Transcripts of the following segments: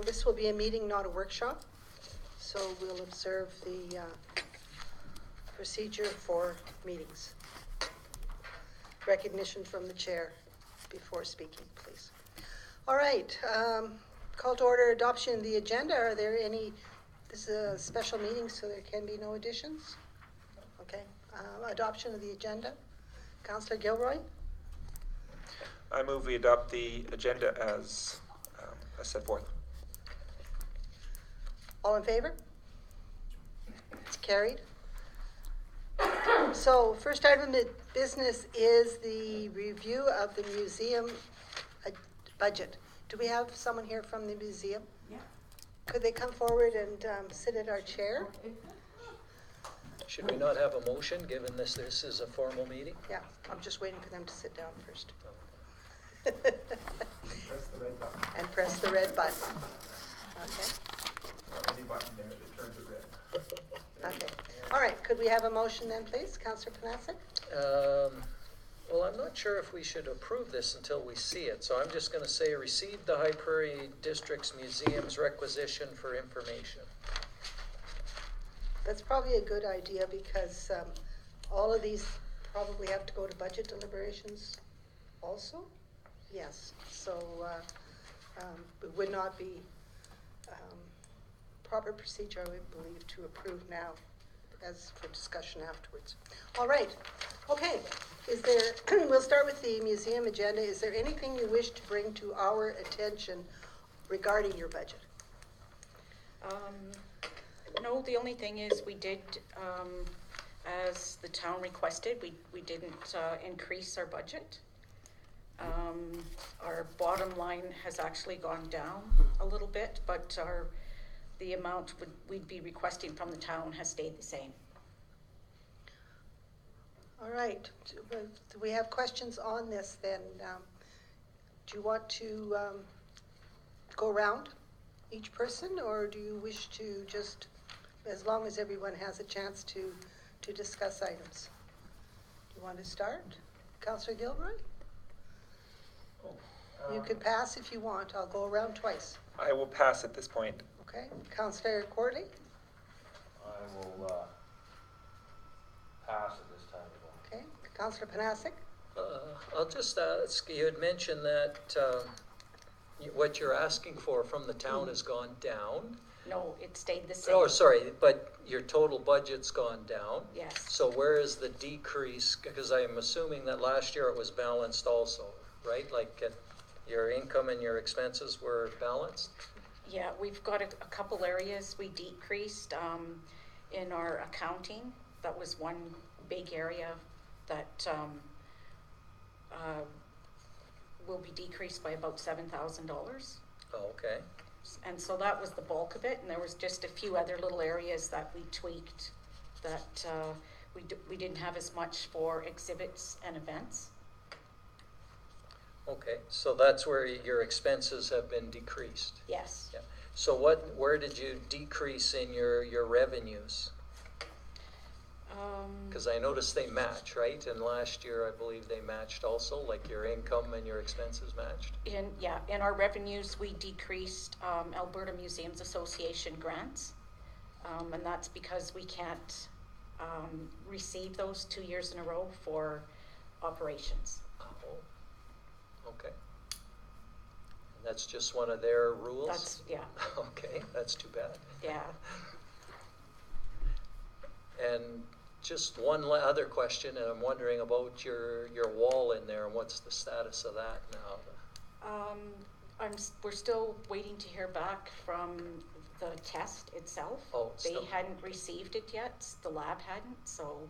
This will be a meeting, not a workshop, so we'll observe the procedure for meetings. Recognition from the chair before speaking, please. All right, call to order adoption of the agenda. Are there any, this is a special meeting, so there can be no additions? Okay, adoption of the agenda. Councillor Gilroy? I move we adopt the agenda as set forth. All in favor? It's carried. So first item of business is the review of the museum budget. Do we have someone here from the museum? Yeah. Could they come forward and sit at our chair? Should we not have a motion, given this is a formal meeting? Yeah, I'm just waiting for them to sit down first. Press the red button. And press the red button. Okay. Any button there that turns it red. Okay. All right, could we have a motion then, please? Councillor Panasic? Well, I'm not sure if we should approve this until we see it, so I'm just going to say receive the High Prairie District's Museum's requisition for information. That's probably a good idea because all of these probably have to go to budget deliberations also. Yes, so it would not be proper procedure, I would believe, to approve now as for discussion afterwards. All right, okay. Is there, we'll start with the museum agenda. Is there anything you wish to bring to our attention regarding your budget? No, the only thing is we did, as the town requested, we didn't increase our budget. Our bottom line has actually gone down a little bit, but the amount we'd be requesting from the town has stayed the same. All right, do we have questions on this then? Do you want to go around each person, or do you wish to just, as long as everyone has a chance to discuss items? Do you want to start? Councillor Gilroy? You can pass if you want. I'll go around twice. I will pass at this point. Okay. Councillor Corley? I will pass at this time as well. Okay. Councillor Panasic? I'll just ask, you had mentioned that what you're asking for from the town has gone down. No, it stayed the same. Oh, sorry, but your total budget's gone down. Yes. So where is the decrease? Because I'm assuming that last year it was balanced also, right? Like your income and your expenses were balanced? Yeah, we've got a couple areas we decreased in our accounting. That was one big area that will be decreased by about $7,000. Oh, okay. And so that was the bulk of it, and there was just a few other little areas that we tweaked that we didn't have as much for exhibits and events. Okay, so that's where your expenses have been decreased. Yes. Yeah. So where did you decrease in your revenues? Because I noticed they match, right? And last year I believe they matched also, like your income and your expenses matched. In our revenues we decreased Alberta Museums Association grants, and that's because we can't receive those 2 years in a row for operations. Okay. And that's just one of their rules? Yeah. Okay, that's too bad. Yeah. And just one other question, and I'm wondering about your wall in there, and what's the status of that now? We're still waiting to hear back from the test itself. Oh, they still hadn't received it yet. The lab hadn't, so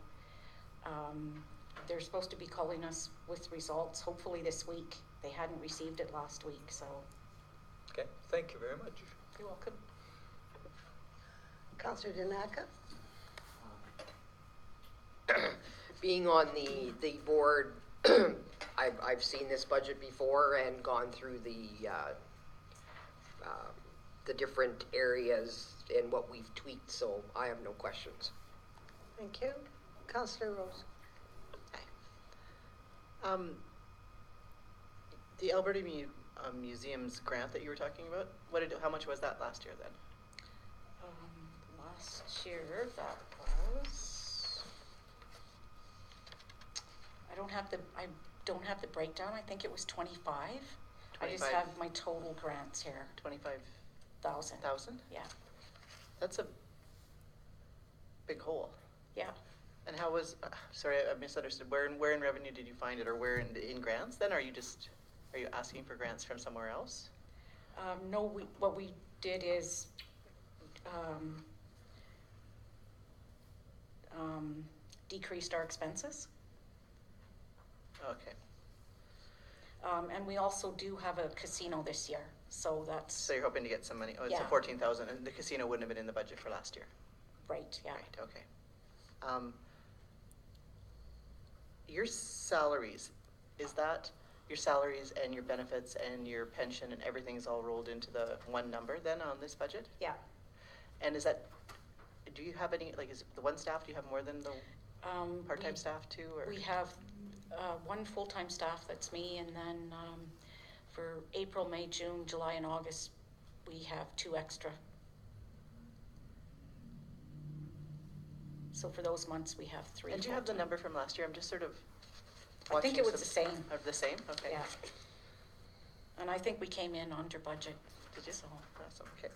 they're supposed to be calling us with results hopefully this week. They hadn't received it last week, so. Okay, thank you very much. You're welcome. Councillor Danaka? Being on the board, I've seen this budget before and gone through the different areas and what we've tweaked, so I have no questions. Thank you. Councillor Rose? The Alberta museums grant that you were talking about? How much was that last year then? Last year, that was, I don't have the breakdown. I think it was 25. I just 25. have my total grants here, 25,000? 1,000. Yeah, That's a big hole. yeah. And how was, sorry, I misunderstood. Where in revenue did you find it, or where in grants then? Are you asking for grants from somewhere else? No, what we did is, decreased our expenses. Okay. And we also do have a casino this year, so that's, So you're hoping to get some money. Oh, it's a Yeah. 14,000, and the casino wouldn't have been in the budget for last year. right, yeah. Right, okay. Your salaries, is that your salaries and your benefits and your pension and everything is all rolled into the one number then on this budget? Yeah. And is that, do you have any, like, is the one staff, do you have more than the part-time We- staff too, or? We have one full-time staff, that's me, and then for April, May, June, July, and August, we have 2 extra. So for those months, we have 3. And do you have the full-time. number from last year? I'm just sort of I think watching it was some- the same. Of the same? Okay. Yeah. And I think we came in under budget. Did you? So, Awesome, okay.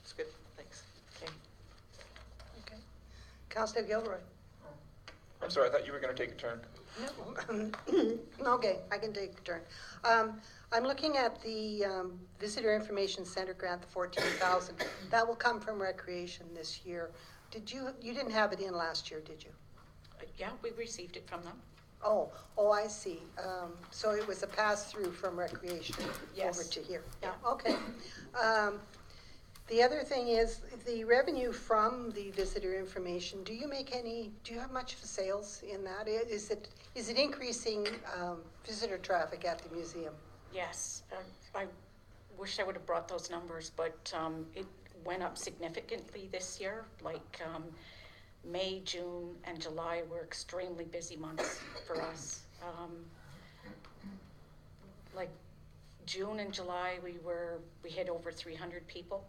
That's good, thanks. okay. Okay. Councillor Gilroy? I'm sorry, I thought you were gonna take a turn. No. Okay, I can take a turn. I'm looking at the Visitor Information Center grant, the 14,000. That will come from Recreation this year. You didn't have it in last year, did you? Yeah, we received it from them. Oh, I see. So it was a pass-through from Recreation over Yes. to here. Yeah. Okay. The other thing is, the revenue from the visitor information, do you have much sales in that? Is it increasing visitor traffic at the museum? Yes, I wish I would have brought those numbers, but it went up significantly this year. Like May, June, and July were extremely busy months for us. Like June and July, we hit over 300 people,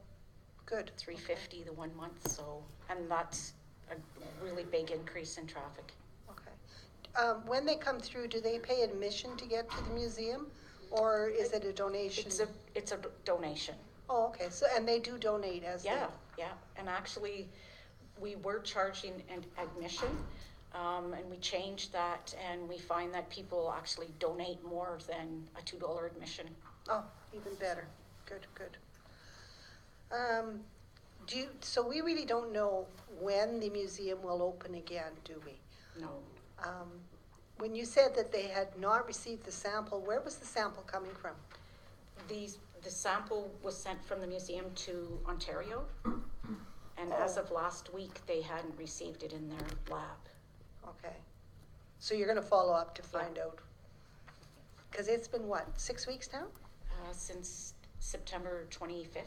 Good. 350 the one month. So, and that's a really big increase in traffic. Okay. When they come through, do they pay admission to get to the museum? Or is it a donation? It's a donation. Oh, okay. So, and they do donate as they... Yeah, and actually, we were charging an admission, and we changed that, and we find that people actually donate more than a $2 admission. Oh, even better. Good. So we really don't know when the museum will open again, do we? No, When you said that they had not received the sample, where was the sample coming from? the sample was sent from the museum to Ontario, and as of last week, they hadn't received it in their lab. Okay. So you're gonna follow up to find out? Because it's been what, 6 weeks now? Since September 25th.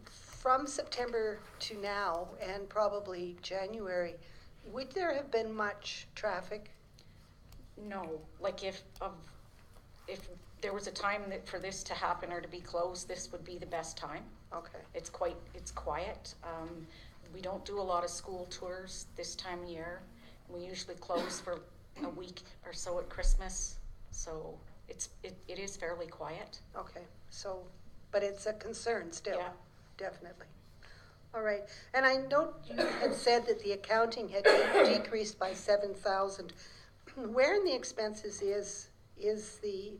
From September to now, and probably January, would there have been much traffic? No, like if there was a time that for this to happen or to be closed, this would be the best time. Okay. It's quiet. We don't do a lot of school tours this time of year. We usually close for a week or so at Christmas, so it is fairly quiet. Okay, so, but it's a concern still? Yeah. Definitely. All right, and I note you had said that the accounting had decreased by 7,000. Where in the expenses is the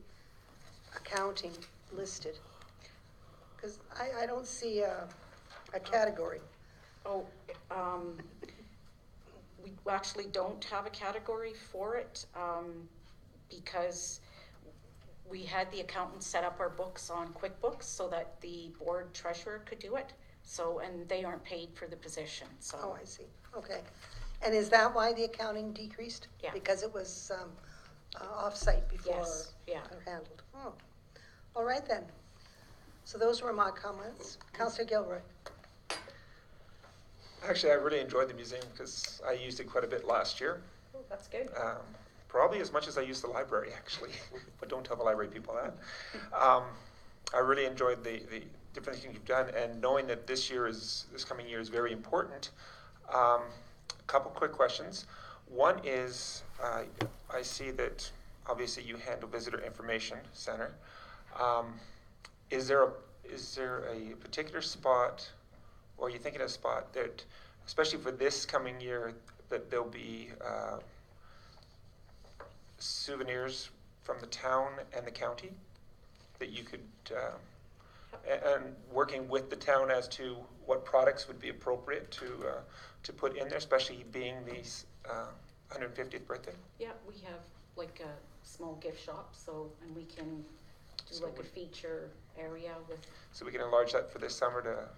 accounting listed? Because I don't see a category. Oh, we actually don't have a category for it, because we had the accountant set up our books on QuickBooks so that the board treasurer could do it. So, and they aren't paid for the position, so. Oh, I see, okay. And is that why the accounting decreased? Yeah. Because it was off-site before? Yes, yeah. Handled. Oh, all right then. So those were my comments. Councillor Gilroy? Actually, I really enjoyed the museum because I used it quite a bit last year. Oh, that's good. probably as much as I use the library, actually, but don't tell the library people that. I really enjoyed the different things you've done, and knowing that this coming year is very important. A couple quick questions. One is, I see that obviously you handle Visitor Information Center. Is there a particular spot, or are you thinking of a spot that, especially for this coming year, that there'll be souvenirs from the town and the county that you could, and working with the town as to what products would be appropriate to put in there, especially being the 150th birthday? Yeah, we have like a small gift shop, and we can do So like a feature area with, So we can enlarge that for this summer to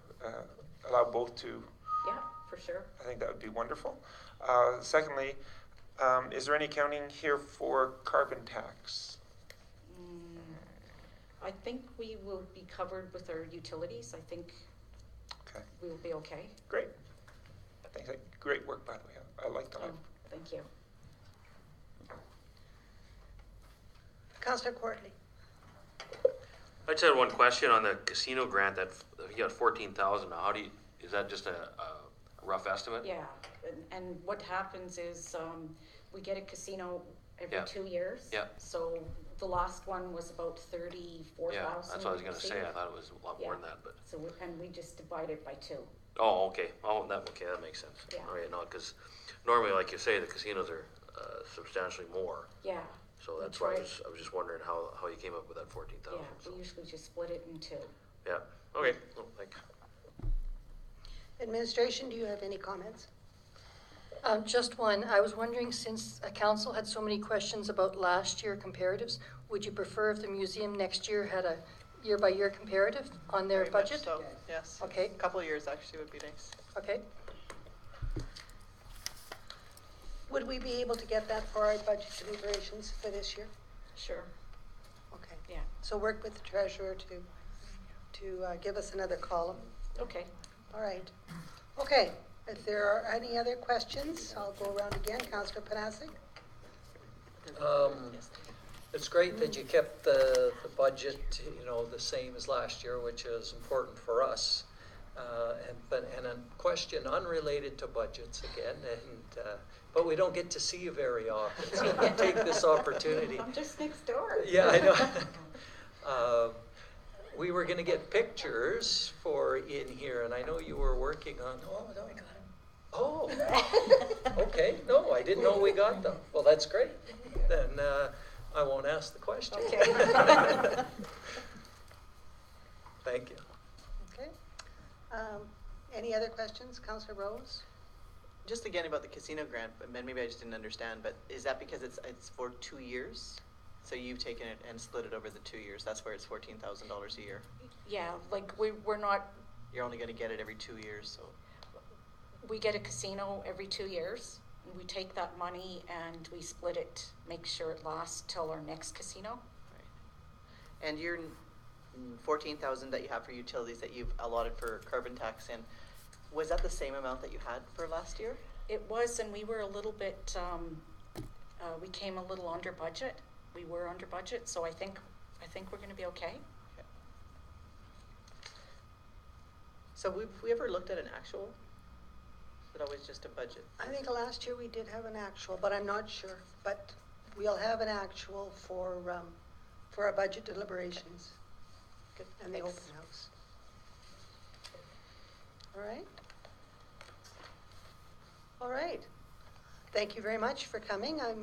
allow both to. yeah, for sure. I think that would be wonderful. Secondly, is there any accounting here for carbon tax? I think we will be covered with our utilities. I think Okay, we'll be okay. great. Thanks. Great work, by the way. I like the Oh, thank you. Councillor Courtney. I just had one question on the casino grant that you got 14,000. Now, is that just a rough estimate? Yeah, and what happens is, we get a casino every Yeah. 2 years. Yeah. So the last one was about 34,000. Yeah, that's what I was gonna say. I thought it was a lot more Yeah. than that, but. So, and we just divide it by 2. Oh, okay. Oh, that makes sense. Yeah. All right, no, because normally, like you say, the casinos are substantially more. Yeah, So We that's why I tried. was just wondering how you came up with that 14,000. yeah, So. we usually just split it in 2. Yeah. Okay. Well, thanks. Administration, do you have any comments? Just one. I was wondering, since council had so many questions about last year comparatives, would you prefer if the museum next year had a year-by-year comparative on their Very much budget? so, yes. Okay. A couple of years actually would be nice. Okay. Would we be able to get that for our budget deliberations for this year? Sure, Okay. yeah, So work with the treasurer to give us another column. okay. All right. Okay, if there are any other questions, I'll go around again. Councillor Panasic? It's great that you kept the budget, the same as last year, which is important for us. And a question unrelated to budgets again, but we don't get to see you very often, so we'll take this opportunity. I'm just next door. Yeah, I know. We were gonna get pictures for in here, and I know you were working on, oh, okay, no, I didn't know we got them. Well, that's great. Then I won't ask the question. Okay. Thank you. Okay. Any other questions? Councillor Rose? Just again about the casino grant, but maybe I just didn't understand, but is that because it's for 2 years? So you've taken it and split it over the 2 years, that's where it's $14,000 a year? Yeah, like we're not, You're only gonna get it every 2 years, so. we get a casino every 2 years. And we take that money and we split it, make sure it lasts till our next casino. Right. And your 14,000 that you have for utilities that you've allotted for carbon tax in, was that the same amount that you had for last year? It was, and we were a little bit, we came a little under budget. We were under budget, so I think we're gonna be okay. Okay. So have we ever looked at an actual? Is it always just a budget? I think last year we did have an actual, but I'm not sure. But we'll have an actual for our budget deliberations. Good. And the Thanks. open house. All right. All right. Thank you very much for coming. I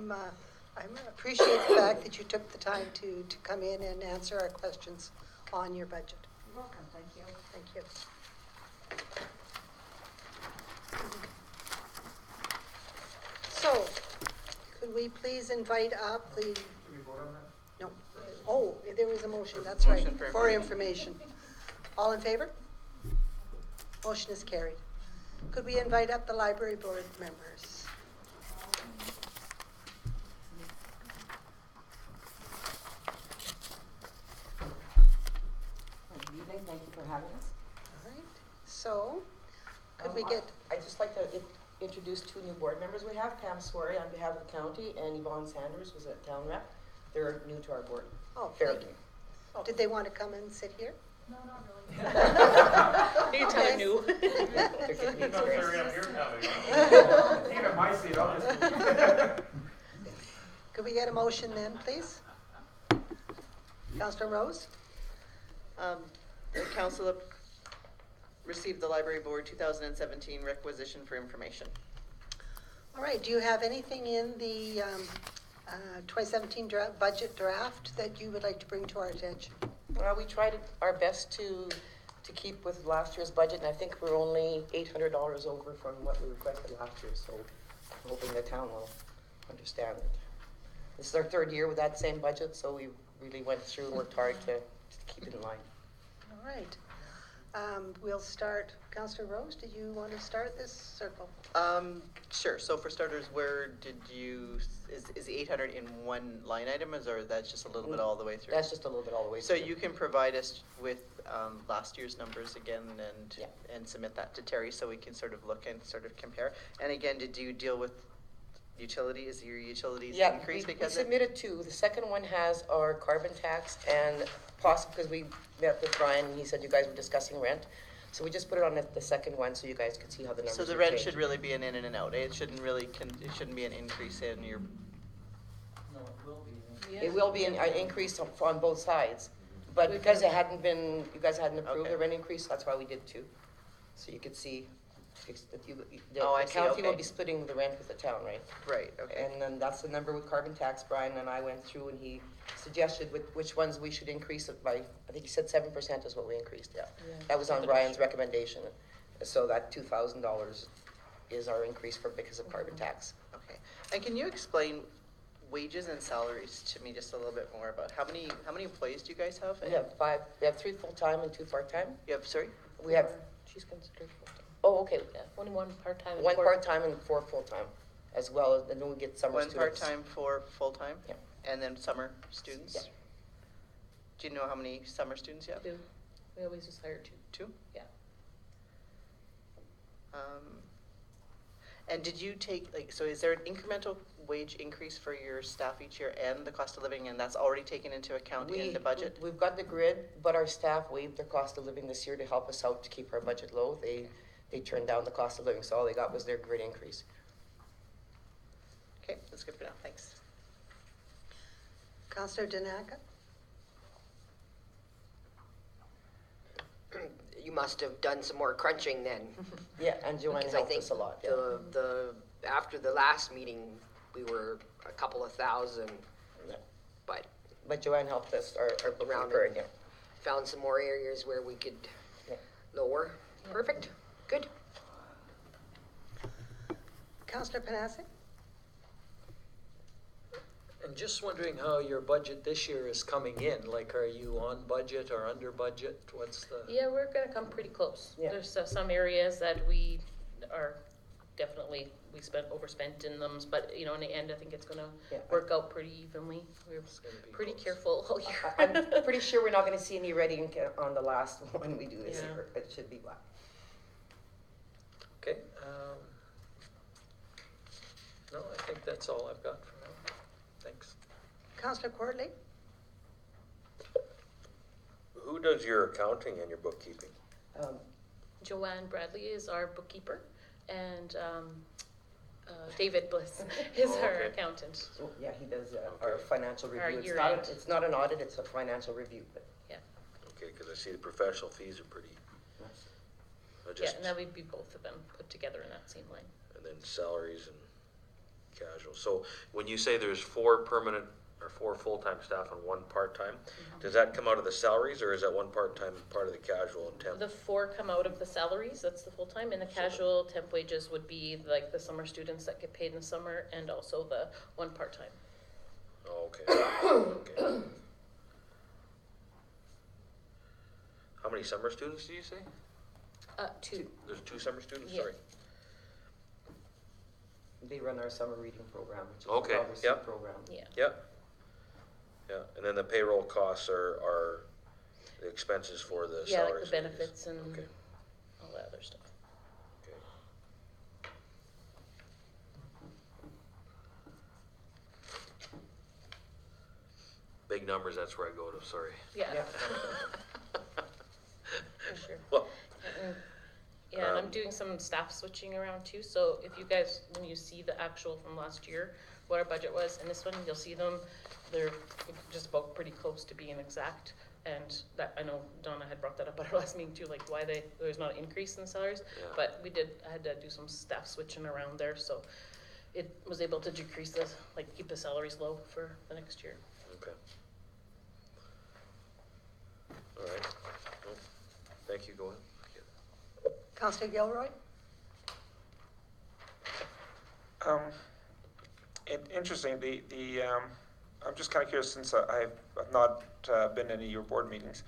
appreciate the fact that you took the time to come in and answer our questions on your budget. You're welcome, thank you. Thank you. So, could we please invite up the... No. Oh, there was a motion, that's right, Motion for for information. All in favor? Motion is carried. Could we invite up the library board members? Good evening, thank you for having us. All right, so, could we get, I'd just like to, introduce two new board members. We have Pam Swery on behalf of the county and Yvonne Sanders, who's a town rep. They're new to our board. Oh, Fairly thank you. Did they want to come and sit here? You tell her new. They're getting the experience. Even my seat, I'll just. Could we get a motion then, please? Councillor Rose? The council received the library board 2017 requisition for information. All right, do you have anything in the 2017 budget draft that you would like to bring to our attention? We tried our best to keep with last year's budget, and I think we're only $800 over from what we requested last year, so I'm hoping the town will understand it. This is our third year with that same budget, so we really went through and worked hard to keep it in line. All right. We'll start. Councillor Rose, did you want to start this circle? Sure. So for starters, where did you, is the 800 in one line item, or that's just a little bit all the way through? That's just a little bit all the way So through. you can provide us with last year's numbers again Yeah. and submit that to Terry so we can sort of look and sort of compare. And again, did you deal with utilities? Is your utilities Yeah, increased we because submitted two. The second one has our carbon tax and possibly, because we met with Brian and he said you guys were discussing rent. So we just put it on the second one so you guys could see how the numbers So the would rent change. should really be an in and an out. It shouldn't really, it shouldn't be an increase in your, It will be an increase on both sides. But because it hadn't been, you guys hadn't approved Okay. the rent increase, that's why we did two. So you could see, that Oh, I the see, county will okay. be splitting the rent with the town, right? right, okay. And then that's the number with carbon tax. Brian and I went through and he suggested which ones we should increase it by. I think he said 7% is what we increased, yeah. That was on Brian's recommendation. So that $2,000 is our increase because of carbon tax. Okay. And can you explain wages and salaries to me just a little bit more about how many employees do you guys have? We have five, we have 3 full-time and 2 part-time. You have, sorry? We have She's considered full-time. Oh, okay. Yeah, only one part-time. and 1 four- part-time and 4 full-time, as well as, and then we get summer One students. part-time, 4 full-time? Yeah. And then summer students? Yeah. Do you know how many summer students you have? Two. We always just hire two. 2? Yeah. And did you take, like, so is there an incremental wage increase for your staff each year and the cost of living, and that's already taken into account in the budget? We've got the grid, but our staff waived their cost of living this year to help us out to keep our budget low. They turned down the cost of living, so all they got was their grid increase. Okay, that's good for now, thanks. Councillor Danaka? You must have done some more crunching then. Yeah, and Joanne Because I helped think us a lot. Yeah. after the last meeting, we were a couple of thousand, Yeah. but But Joanne helped us, our Around bookkeeper, it. yeah. found some more areas where we could Yeah. lower. Perfect, good. Councillor Panasic? And just wondering how your budget this year is coming in, like are you on budget or under budget? What's the? Yeah, we're gonna come pretty close. Yeah. There's some areas that we are definitely, overspent in them, but, in the end, I think it's gonna Yeah. work out pretty evenly. We're gonna be pretty close. careful all year. I'm pretty sure we're not gonna see any red ink on the last one we do this Yeah. year. It should be black. Okay, no, I think that's all I've got for now. Thanks. Councillor Courtly? Who does your accounting and your bookkeeping? Joanne Bradley is our bookkeeper, and David Bliss is our Okay. accountant. So, yeah, he does our financial Our review. year-end. It's not an audit, it's a financial review, but Okay, because I see the professional fees are pretty, I Yeah, just, and that would be both of them put together in that same line. and then salaries and casual. So when you say there's 4 permanent or 4 full-time staff and 1 part-time, does that come out of the salaries, or is that 1 part-time part of the casual and temp? The 4 come out of the salaries, that's the full-time, and the casual temp wages would be like the summer students that get paid in the summer, and also the 1 part-time. Oh, okay. Okay. How many summer students do you say? 2. There's 2 summer students, Yeah. sorry. they run our summer reading program, which is a Okay, well-received yep. program. Yeah. Yep. Yeah, and then the payroll costs are the expenses for the Yeah, like salaries. the benefits and Okay, all that other stuff. okay. big numbers, that's where I go to, sorry. Yeah, for sure. Well, Yeah, and I'm doing some staff switching around too, so if you guys, when you see the actual from last year, what our budget was, and this one, you'll see them, they're just about pretty close to being exact. And that, I know Donna had brought that up at our last meeting too, like why there's not an increase in salaries. Yeah. But I had to do some staff switching around there, so it was able to decrease keep the salaries low for the next year. okay. All right. Well, thank you, go ahead. Councillor Gilroy? Interesting, I'm just kind of curious, since I've not been in any of your board meetings.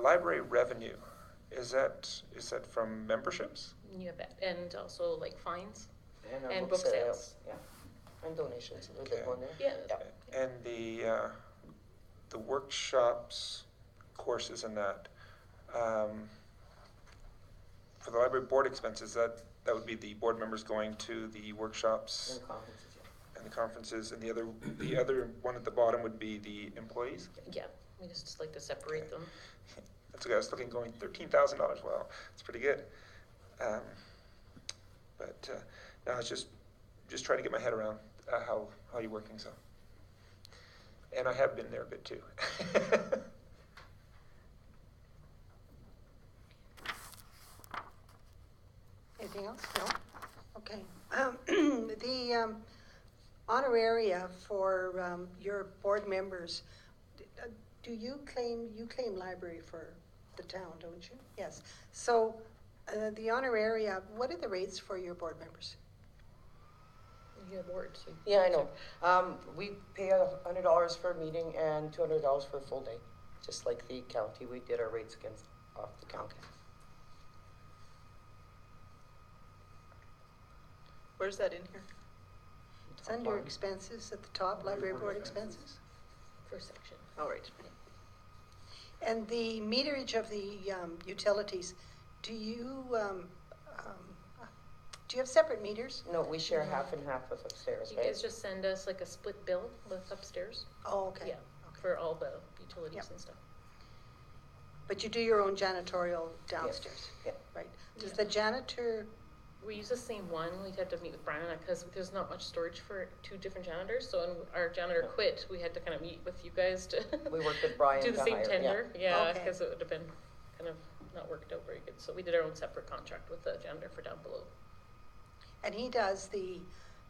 Library revenue, is that from memberships? You bet, and also like fines. our And book sales. Yeah, and donations, a Okay. little more there. Yeah. And the workshops, courses and that, for the library board expenses, that would be the board members going to the workshops And conferences, yeah. and the conferences, and the other one at the bottom would be the employees? Yeah, we just like to separate them. That's okay, I was looking, going $13,000, wow, it's pretty good. But no, it's just trying to get my head around how you're working, so. And I have been there a bit too. Anything else? No? Okay. The honoraria for your board members, do you claim library for the town, don't you? Yes. So the honoraria, what are the rates for your board members? Yeah, board, so. Yeah, I know. We pay $100 for a meeting and $200 for a full day. Just like the county, we did our rates off the county. Where's that in here? It's under expenses at the top, library board expenses. First section. All right. And the meterage of the utilities, do you have separate meters? No, we share half and half with upstairs, You right? guys just send us like a split bill with upstairs. Oh, okay. Yeah, for all the utilities Yep. and stuff. But you do your own janitorial downstairs? Yeah. Right. Does the janitor, We use the same one. We'd have to meet with Brian on that because there's not much storage for two different janitors. So when our janitor quit, we had to kind of meet with you guys to We worked with Brian do the to same hire, yeah. tender. Yeah, Okay. because it would have been kind of not worked out very good. So we did our own separate contract with the janitor for down below. and he does the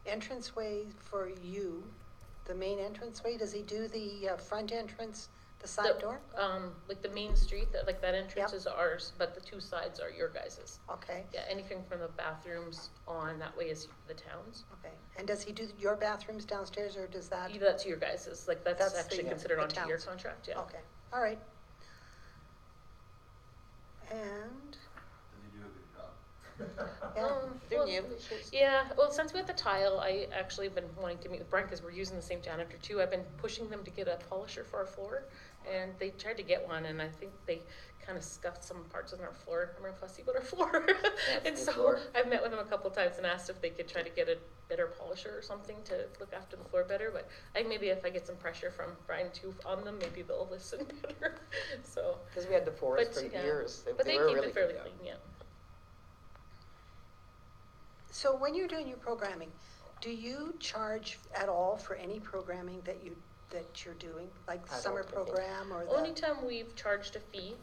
entranceway for you, the main entranceway? Does he do the front entrance, the side door? Like the main street, that entrance Yep. is ours, but the two sides are your guys's. Okay, Yeah, anything from the bathrooms on that way is the town's. okay. And does he do your bathrooms downstairs, or does that? Either that's your guys's, that's That's actually the, considered the onto your town's. contract, yeah. Okay, all right. And, yeah, They're Well, new. yeah, well, since we had the tile, I actually have been wanting to meet with Brian because we're using the same janitor too. I've been pushing them to get a polisher for our floor, and they tried to get one, and I think they kind of scuffed some parts on our floor. I'm real fussy about our floor. And good so floor. I've met with them a couple times and asked if they could try to get a better polisher or something to look after the floor better, but I think maybe if I get some pressure from Brian too on them, maybe they'll listen better, so. Because we had the forest But, for yeah. years. But they were keep really it fairly good, clean, yeah. so when you're doing your programming, do you charge at all for any programming that you're doing? Like the I summer don't think- program or the? Only time we've charged a fee,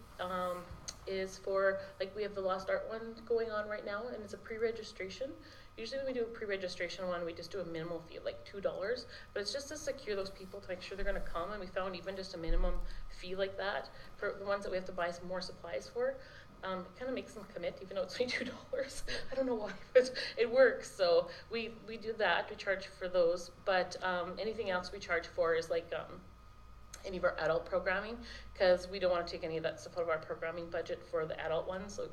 is for, we have the Lost Art one going on right now, and it's a pre-registration. Usually when we do a pre-registration one, we just do a minimal fee, like $2, but it's just to secure those people to make sure they're gonna come, and we found even just a minimum fee like that, for the ones that we have to buy some more supplies for, it kinda makes them commit, even though it's only $2. I don't know why, but it works, so we do that, we charge for those, but, anything else we charge for is any of our adult programming, because we don't want to take any of that stuff out of our programming budget for the adult ones. So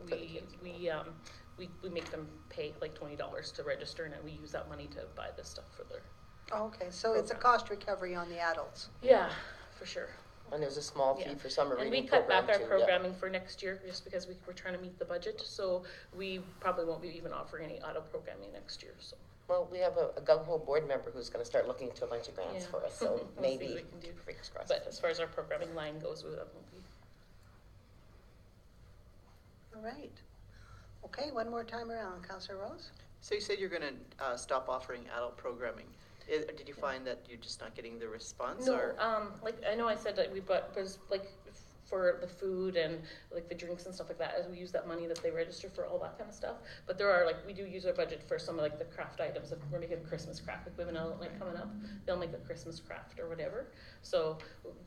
we make them pay like $20 to register, and then we use that money to buy this stuff for their. Oh, okay, so it's a cost recovery on the adults. Yeah, for sure. And there's a small fee Yeah. for summer And reading we cut program back our too, yeah. programming for next year just because we're trying to meet the budget. So we probably won't be even offering any auto programming next year. So. Well, we have a gung-ho board member who's gonna start looking into a bunch of grants Yeah. for us, so We'll see what maybe, we can do. fingers crossed. But as far as our programming line goes, we won't be. All right. Okay, one more time around, Councillor Rose? So you said you're gonna stop offering adult programming. Did you find that you're just not getting the response, No, or? like, I know I said that we bought, was like, for the food and like the drinks and stuff like that, as we use that money that they register for all that kind of stuff. But there are, like, we do use our budget for some of like the craft items. If we're making a Christmas craft, like women out like coming up, they'll make a Christmas craft or whatever. So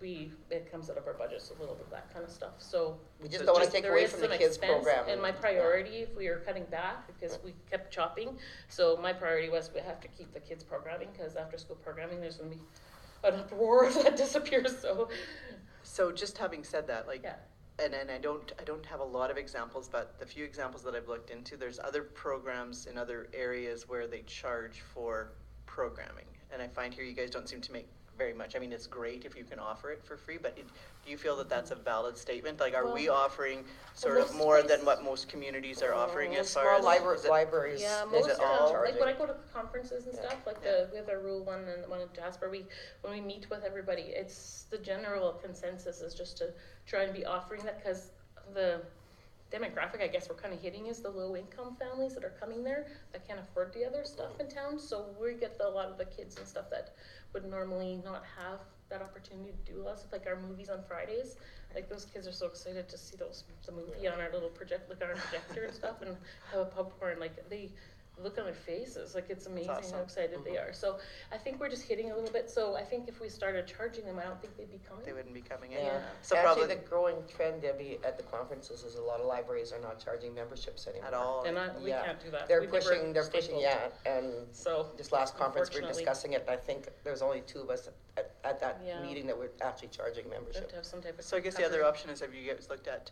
it comes out of our budget, so a little bit of that kind of stuff. So We just don't wanna take there away is from the some kids' expense, programming. And my priority, if we are cutting back, because we kept chopping, so my priority was we have to keep the kids programming, because after school programming, there's gonna be an uproar if that disappears, so. So just having said that, like, Yeah. and I don't have a lot of examples, but the few examples that I've looked into, there's other programs in other areas where they charge for programming. And I find here you guys don't seem to make very much. I mean, it's great if you can offer it for free, but do you feel that that's a valid statement? Like, are we offering sort of most more than places- what most communities are offering The as far small as? is it- libraries, Yeah, is most it of all them, like when I charging? go to conferences and Yeah. stuff, like we have our Rule 1 and the one in Jasper, when we meet with everybody, it's the general consensus is just to try and be offering that, because the demographic, I guess we're kind of hitting is the low income families that are coming there that can't afford the other stuff in town, so we get a lot of the kids and stuff that would normally not have that opportunity to do a lot of stuff, like our movies on Fridays, like those kids are so excited to see the movie on our little on our projector and stuff, and have a popcorn, like they look on their faces, like it's amazing how awesome. excited they are. So I think we're just hitting a little bit, so I think if we started charging them, I don't think they'd be coming. They wouldn't be coming in. Yeah, So actually, probably the growing trend, Debbie, at the conferences is a lot of libraries are not charging memberships anymore. at all. And we Yeah. can't do that. They're We never pushing, stapled. yeah, and So, this last conference, we were unfortunately- discussing it, and I think there's only 2 of us at that Yeah. meeting that were actually charging we have membership. to have some type of. So I guess the other cover. option is, have you guys looked at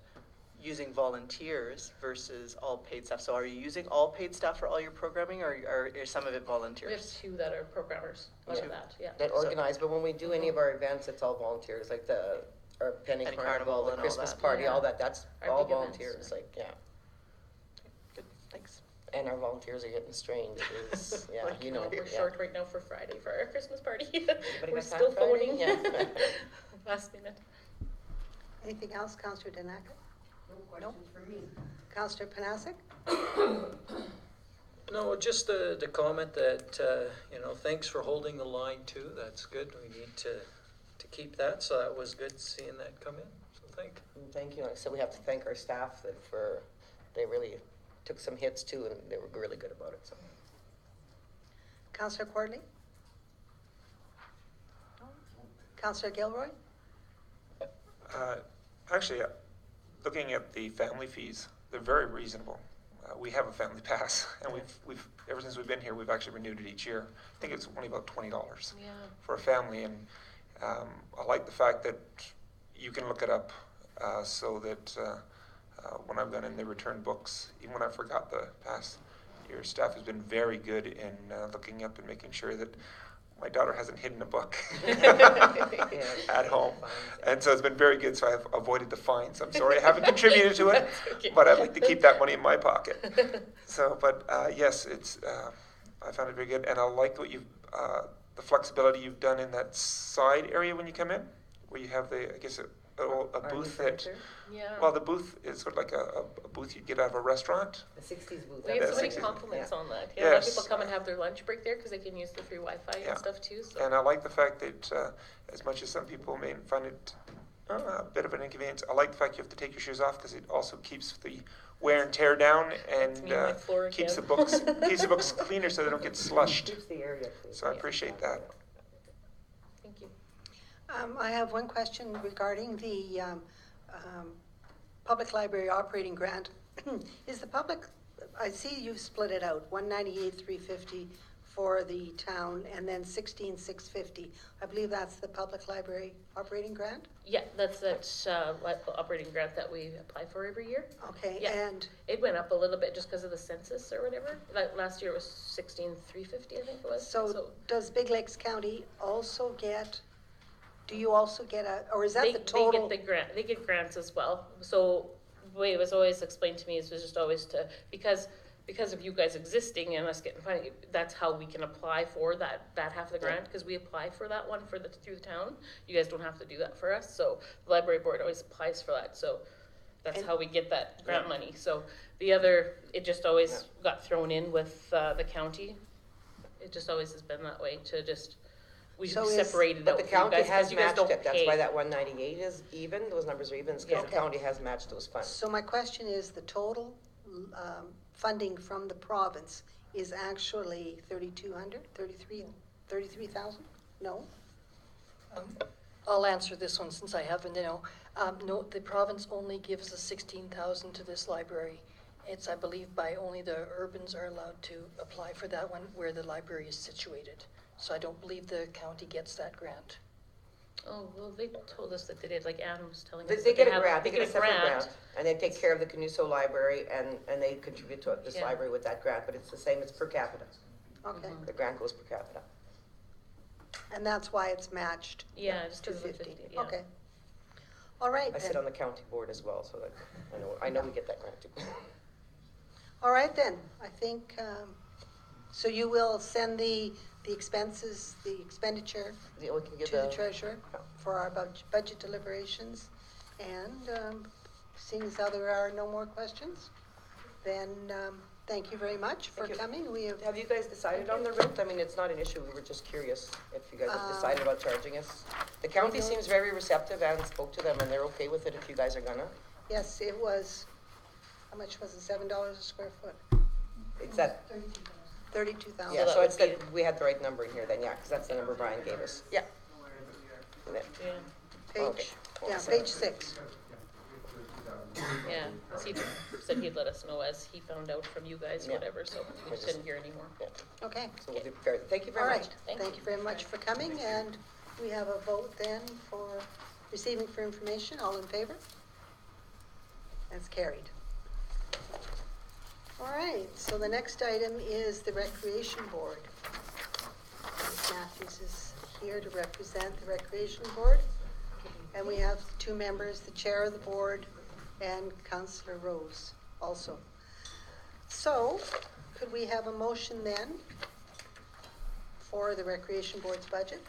using volunteers versus all paid staff? So are you using all paid staff for all your programming, or is some of it We have volunteers? 2 that are programmers out Two. of that, yeah. That organize, but when we do any of our events, it's all volunteers, like our Penny Penny Carnival, Carnival the and all Christmas that. party, Yeah. all that, that's Our all big events, volunteers, yeah. like, yeah. Good, thanks. And our volunteers are getting strained, it is, yeah, Like, you know. We're yeah. short right now for Friday for our Christmas party. Anybody We're got time still Friday? phoning. Yeah. Last minute. Anything else, Councillor Danaka? No questions for me. Councillor Panasic? No, just the comment that, thanks for holding the line too, that's good, we need to keep that, so that was good seeing that come in, so Thank you. Like I said, we have to thank our staff they really took some hits too, and they were really good about it, so. Councillor Quarterly? Councillor Gilroy? Actually, looking at the family fees, they're very reasonable. We have a family pass, and we've ever since we've been here, we've actually renewed it each year. I think it's only about $20 Yeah. for a family, and I like the fact that you can look it up so that when I've gone in, they return books. Even when I forgot the pass, your staff has been very good in looking up and making sure that my daughter hasn't hidden a book at home. And so it's been very good, so I've avoided the fines. I'm sorry I haven't contributed to it, Okay. but I'd like to keep that money in my pocket. So, but yes, I found it very good, and I like what the flexibility you've done in that side area when you come in, where you have a Our new booth that, furniture, Yeah. well, the booth is sort of like a booth you'd get out of a restaurant. the 60s booth. We have so many That's- compliments yeah. on that. Yeah, a lot of Yes. people come and have their lunch break there because they can use the free Wi-Fi Yeah. and stuff too. So. And I like the fact that, as much as some people may find it a bit of an inconvenience, I like the fact you have to take your shoes off because it also keeps the wear and tear down and me and my floor keeps the again. books cleaner so they don't get slushed. Keeps the area clean. So I appreciate that. Thank you. I have one question regarding the public library operating grant. Is the public, I see you split it out, 198,350 for the town and then 16,650. I believe that's the public library operating grant? Yeah, that's that operating grant that we apply for every year. Okay, Yeah. and It went up a little bit just because of the census or whatever. Like last year it was 16,350, I think it was. so does Big Lakes County also get, do you also get or is that the total? They get the grant. They get grants as well. So the way it was always explained to me is was just always because because of you guys existing and us getting funding, that's how we can apply for that half of the grant, because we apply for that one through the town. You guys don't have to do that for us, so the library board always applies for that, so that's how we get that grant money. So the other, it just always got thrown in with, the county. It just always has been that way, to just, we So is- separated But out the for you county guys, has because you guys matched don't it, that's why pay. that 198 is even, those numbers are even, because the Okay. county has matched those funds. So my question is, the total funding from the province is actually 3,200, 33,000? No? I'll answer this one since I happen to know. No, the province only gives us 16,000 to this library. It's, I believe, by only the urbans are allowed to apply for that one where the library is situated. So I don't believe the county gets that grant. Oh, well, they told us that they did, like Adam was telling They us. they that get a have- grant, they get a separate grant, and they take care of the Canuso Library, and they contribute to this Yeah. library with that grant, but it's the same, it's per capita. Okay, The grant goes per capita. and that's why it's matched Yeah, just to 'cause of the 50, 50, yeah. okay. All right I sit on then, the county board as well, so that, I know we get that grant too. all right then, I think, so you will send the expenses, the expenditure We can give to the treasurer for our budget deliberations. And seeing as how there are no more questions, then thank you very much for Thank you. coming. We Have you guys decided on the rent? I mean, it's not an issue, we were just curious if you guys have decided about charging us. The county seems very receptive, and spoke to them, and they're okay with it if you guys are gonna. Yes, it was, how much was it, $7 a square foot? It's that, 32,000. yeah, that so would it's be- that, we had the right number in here then, yeah, because that's the number Brian gave us. Yeah. And then- Yeah, Page, yeah, page 6. yeah, 'cause he said he'd let us know as he found out from you guys, Yeah. whatever, so we just didn't hear anymore. Okay, So we'll do, thank you all very right. much. Thank you very much for coming, and we have a vote then for receiving for information. All in favor? That's carried. All right, so the next item is the Recreation Board. Ms. Matthews is here to represent the Recreation Board. And we have 2 members, the Chair of the Board and Councillor Rose also. So, could we have a motion then for the Recreation Board's budget?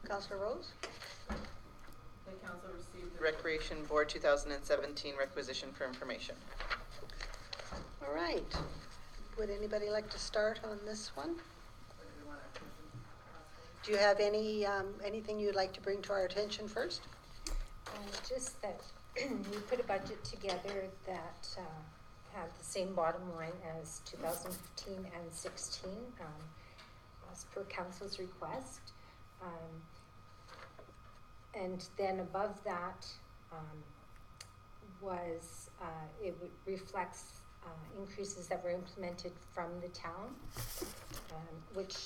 Councillor Rose? The council received the Recreation Board 2017 requisition for information. All right. Would anybody like to start on this one? Do you have any, anything you'd like to bring to our attention first? Just that we put a budget together that had the same bottom line as 2015 and 16, as per council's request. And then above that was, it reflects increases that were implemented from the town, which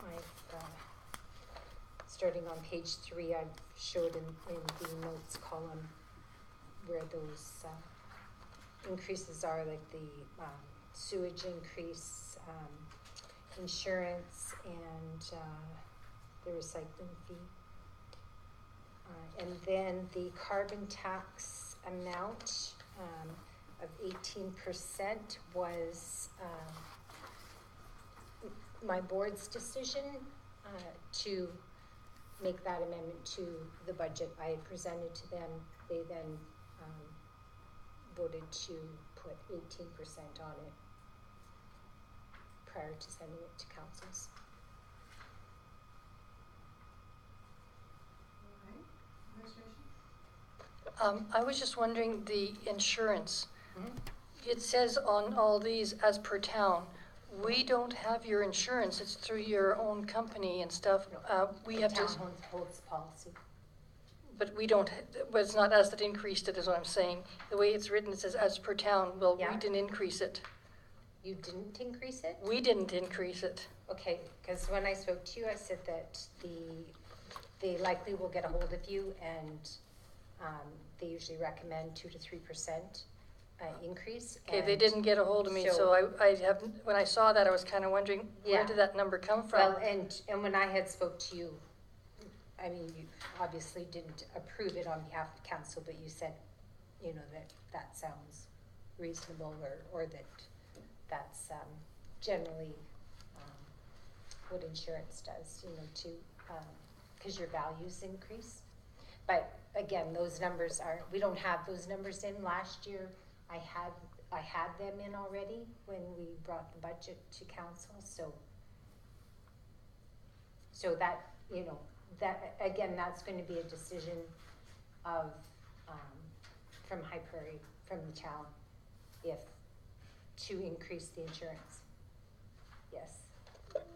I've, starting on page 3, I've showed in the notes column where those increases are, like the sewage increase, insurance, and the recycling fee. And then the carbon tax amount of 18% was my board's decision to make that amendment to the budget I had presented to them. They then voted to put 18% on it prior to sending it to councils. I was just wondering, the insurance. It says on all these as per town. We don't have your insurance, it's through your own company and stuff. We have to, The town holds policy. but we don't, but it's not us that increased it, is what I'm saying. The way it's written, it says as per town. Well, we Yeah. didn't increase it. You didn't increase it? We didn't increase it. Okay, because when I spoke to you, I said that they likely will get a hold of you, and they usually recommend 2 to 3% increase. Okay, they and didn't get a hold of me, so I have, when I saw that, I was kind of wondering, where Yeah. did that number come from? Well, and when I had spoke to you, I mean, you obviously didn't approve it on behalf of council, but you said, you know, that sounds reasonable, or that That's generally what insurance does, you know, to, because your values increase. But again, those numbers are, we don't have those numbers in. Last year, I had them in already when we brought the budget to council, so that, you know, that, again, that's gonna be a decision of, from High Prairie, from the town, if, to increase the insurance. Yes.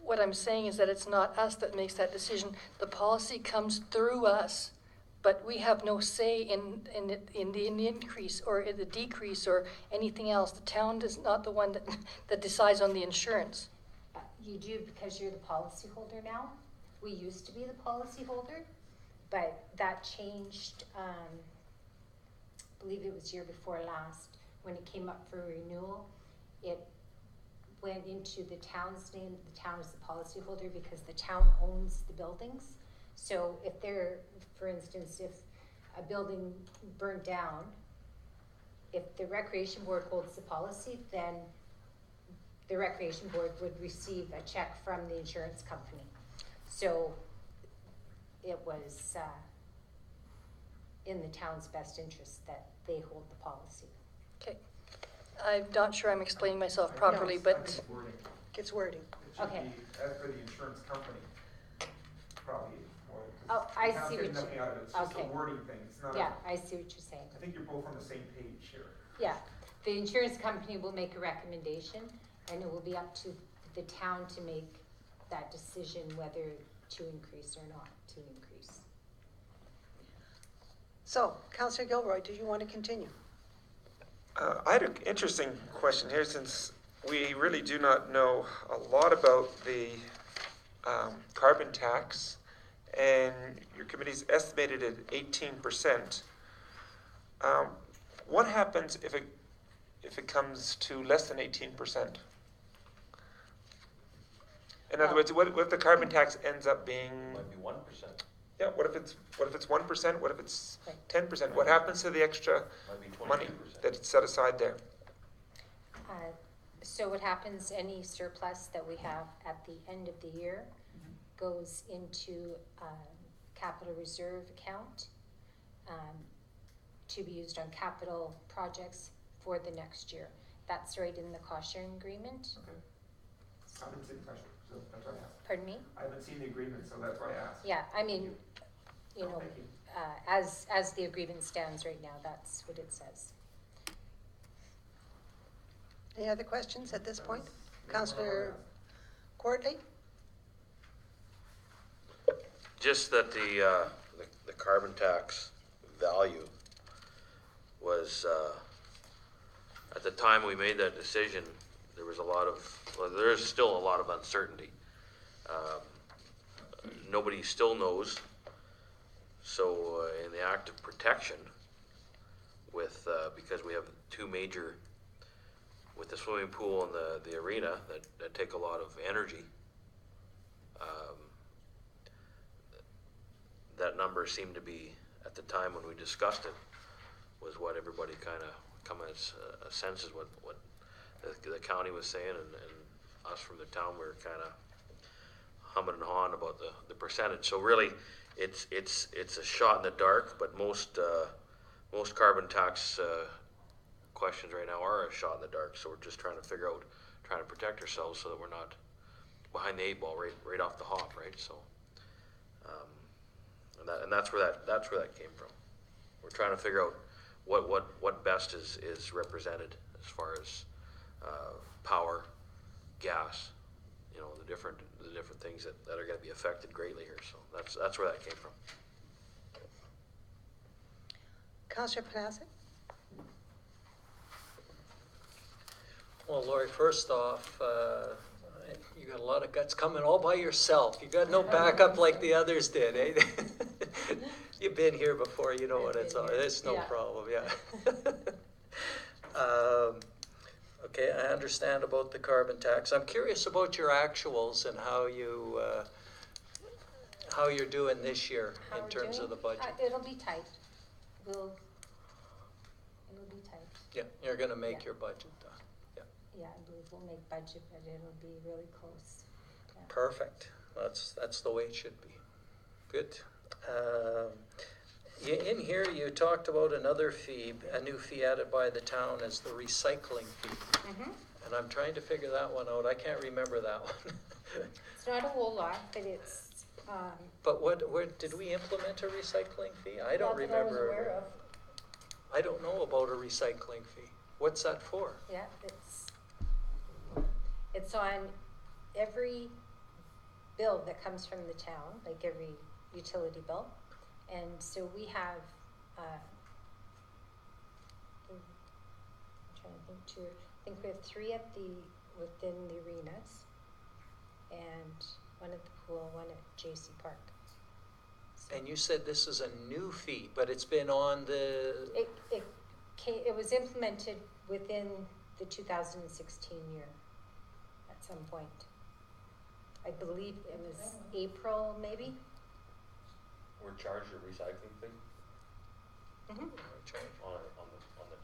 What I'm saying is that it's not us that makes that decision. The policy comes through us, but we have no say in the increase or in the decrease or anything else. The town is not the one that decides on the insurance. You do, because you're the policyholder now. We used to be the policyholder, but that changed, I believe it was year before last, when it came up for renewal. It went into the town's name. The town is the policyholder because the town owns the buildings. So if there, for instance, if a building burnt down, if the recreation board holds the policy, then the recreation board would receive a check from the insurance company. So it was in the town's best interest that they hold the policy. Okay. I'm not sure I'm explaining myself properly, but It's wording. It should Okay. be, as for the insurance company, probably more. Oh, I the town's see getting what you- nothing out of it. It's just a okay. wording thing. It's not. Yeah, I see what you're saying. I think you're both on the same page here. Yeah, the insurance company will make a recommendation, and it will be up to the town to make that decision whether to increase or not to increase. So, Councillor Gilroy, do you want to continue? I had an interesting question here, since we really do not know a lot about the carbon tax, and your committee's estimated at 18%. What happens if it comes to less than 18%? In other words, what if the carbon tax ends up being? Might be 1%. Yeah. What if it's 1%? What if it's Right. 10%? What happens to the extra Might be 22%. money that's set aside there? So what happens, any surplus that we have at the end of the year goes into capital reserve account to be used on capital projects for the next year. That's right in the cost sharing agreement. Okay. I haven't seen the question, so that's why I asked. Pardon me? I haven't seen the agreement, so that's why I asked. Yeah, I mean, you know, Thank you. as the agreement stands right now, that's what it says. Any other questions at this point? Councillor Courtly? Just that the carbon tax value was, at the time we made that decision, there was there is still a lot of uncertainty. Nobody still knows. So in the act of protection, because we have two major, with the swimming pool and the arena that take a lot of energy, that number seemed to be, at the time when we discussed it, was what everybody kind of come as a sense is what the county was saying, and us from the town, we were kind of humming and hawing about the percentage. So really, it's a shot in the dark, but most carbon tax questions right now are a shot in the dark. So we're just trying to protect ourselves so that we're not behind the 8 ball right off the hop, right? So, and that's where that came from. We're trying to figure out what best is represented as far as power, gas, you know, the different things that are going to be affected greatly here. So that's where that came from. Councillor Panasic? Well, Lori, first off, you got a lot of guts coming all by yourself. You got no backup like the others did, eh? You've been here before, you know what it's all. It's no problem, yeah. Okay, I understand about the carbon tax. I'm curious about your actuals and how you're doing this year How in we're terms doing? of the budget. It'll be tight. It'll be tight. Yeah, you're going to make Yeah. your budget. yeah, I believe we'll make budget, but it'll be really close. Yeah. Perfect. That's the way it should be. Good. In here, you talked about another fee, a new fee added by the town as the recycling fee. Mhm. And I'm trying to figure that one out. I can't remember that one. It's not a whole lot, but it's, But where, did we implement a recycling fee? I don't not that I was remember. aware of. I don't know about a recycling fee. What's that for? Yeah, it's on every bill that comes from the town, like every utility bill. And so we have, I'm trying to think I think we have 3 within the arenas, and 1 at the pool, 1 at JC Park. So And you said this is a new fee, but it's been on the, it was implemented within the 2016 year at some point. I believe it was April, maybe? We're charged a recycling fee Mm-hmm. on the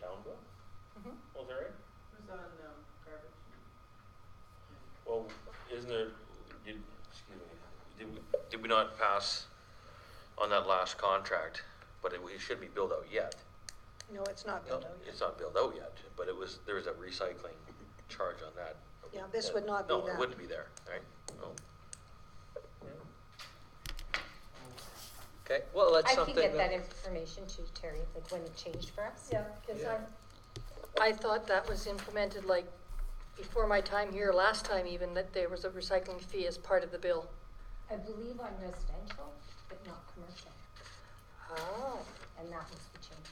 town bill? Mm-hmm. Was that right? It was on garbage. Well, isn't there, did we not pass on that last contract, but it should be billed out yet? No, it's not billed out yet. It's not billed out yet, but there was a recycling charge on that. Yeah, this would not be No, that. it wouldn't be there, right? No. okay, well, that's I something can get that information to Terry, like when it changed for us. Yeah, because Yeah. I thought that was implemented like before my time here, last time even, that there was a recycling fee as part of the bill. I believe on residential, but not commercial, Ah, and that was the change.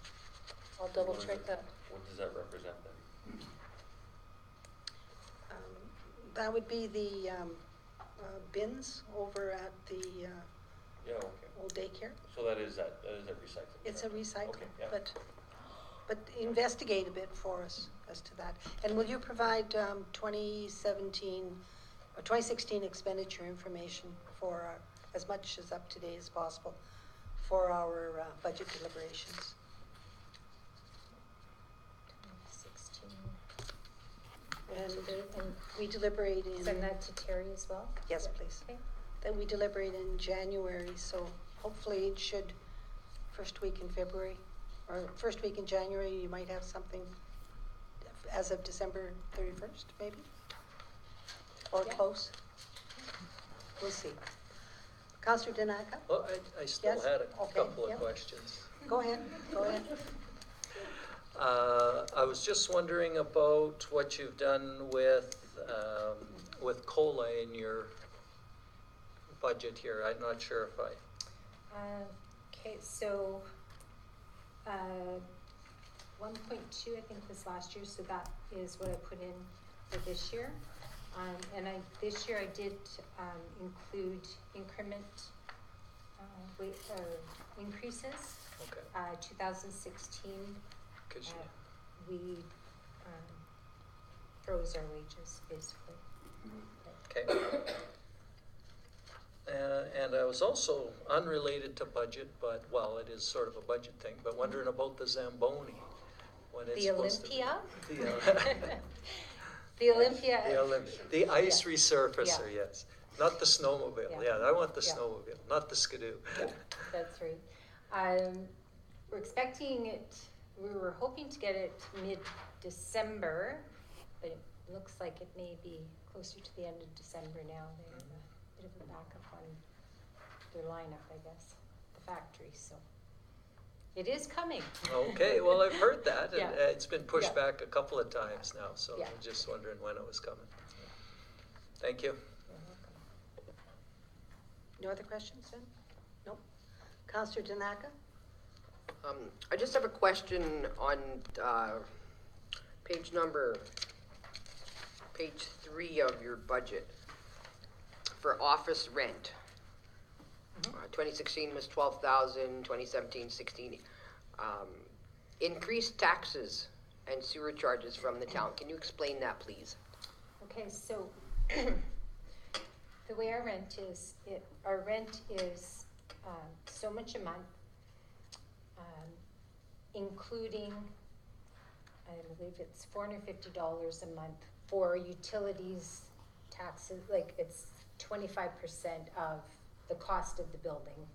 I'll double What is check it? that. What does that represent then? That would be the bins over at the Yeah, okay. old daycare. So that is a recycling. It's a charge. recycle, Okay, yeah. but investigate a bit for us as to that. And will you provide 2017 or 2016 expenditure information for as much as up to date as possible for our budget deliberations? 16. And And we deliberate in. send that to Terry as well? Yes, please. Okay. That we deliberate in January, so hopefully it should, first week in February, or first week in January, you might have something as of December 31st, maybe? Or Yeah. close? We'll see. Councillor Danaka, Well, I still Yes? had a Okay, couple of yep. questions. go ahead, go ahead. I was just wondering about what you've done with COLA in your budget here. I'm not sure if I, Okay, so, 1.2 I think was last year, so that is what I put in for this year. And this year I did, include increment, increases. okay. 2016, Cause you, we, froze our wages, basically. okay. And I was also unrelated to budget, but, well, it is sort of a budget thing, but wondering about the Zamboni. When it's The supposed to be- Olympia? The, The Olympia. the ice Yeah. resurfacer, yes. Not the snowmobile, Yeah. yeah, I want the Yeah. snowmobile, not the skidoo. That's right. We're expecting it, we were hoping to get it mid-December, but it looks like it may be closer to the end of December now. They have a bit of a backup on their lineup, I guess, the factory, so. It is coming. Okay, well, I've heard that, and Yeah. it's been pushed Yeah. back a couple of times now, so Yeah. I'm just wondering when it was coming. Thank you. You're welcome. No other questions then? Nope. Councillor Danaka? I just have a question on page 3 of your budget for office rent. 2016 was 12,000, 2017, 16. Increased taxes and sewer charges from the town. Can you explain that, please? Okay, so the way our rent is, so much a month, including I believe it's $450 a month for utilities, taxes, like it's 25% of the cost of the building,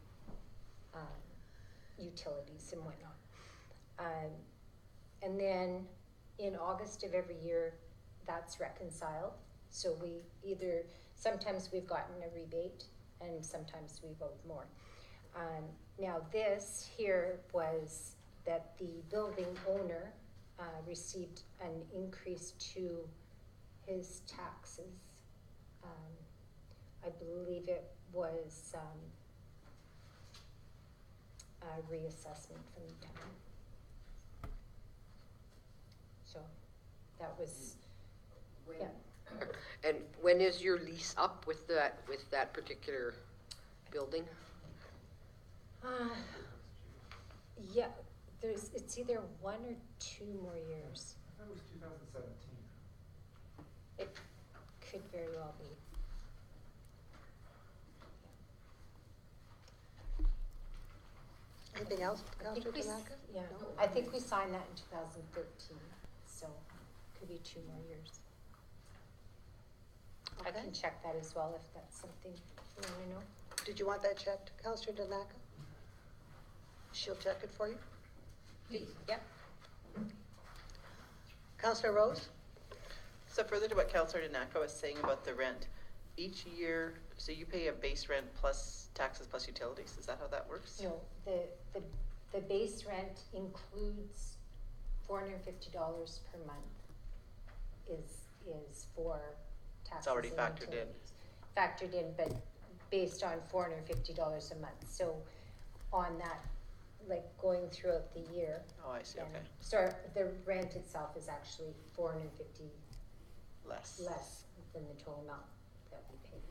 utilities and whatnot. And then in August of every year, that's reconciled. So we either, sometimes we've gotten a rebate and sometimes we've owed more. Now this here was that the building owner received an increase to his taxes. I believe it was a reassessment from the town. So that was, yeah. And when is your lease up with that particular building? Yeah, it's either 1 or 2 more years. I thought it was 2017. It could very well be. Anything else, I Councillor think we, Tanaka? yeah, I think we signed that in 2013, so could be 2 more years. I Okay. can check that as well if that's something you want to know. Did you want that checked, Councillor Tanaka? She'll check it for you. Yep. Councillor Rose? So further to what Councillor Danako was saying about the rent, each year, so you pay a base rent plus taxes plus utilities, is that how that works? No, the base rent includes $450 per month is for taxes already and factored in. utilities. Factored in, but based on $450 a month. So on that, like going throughout the year. Oh, I see, then- okay. So the rent itself is actually $450 Less. less than the total amount that we pay.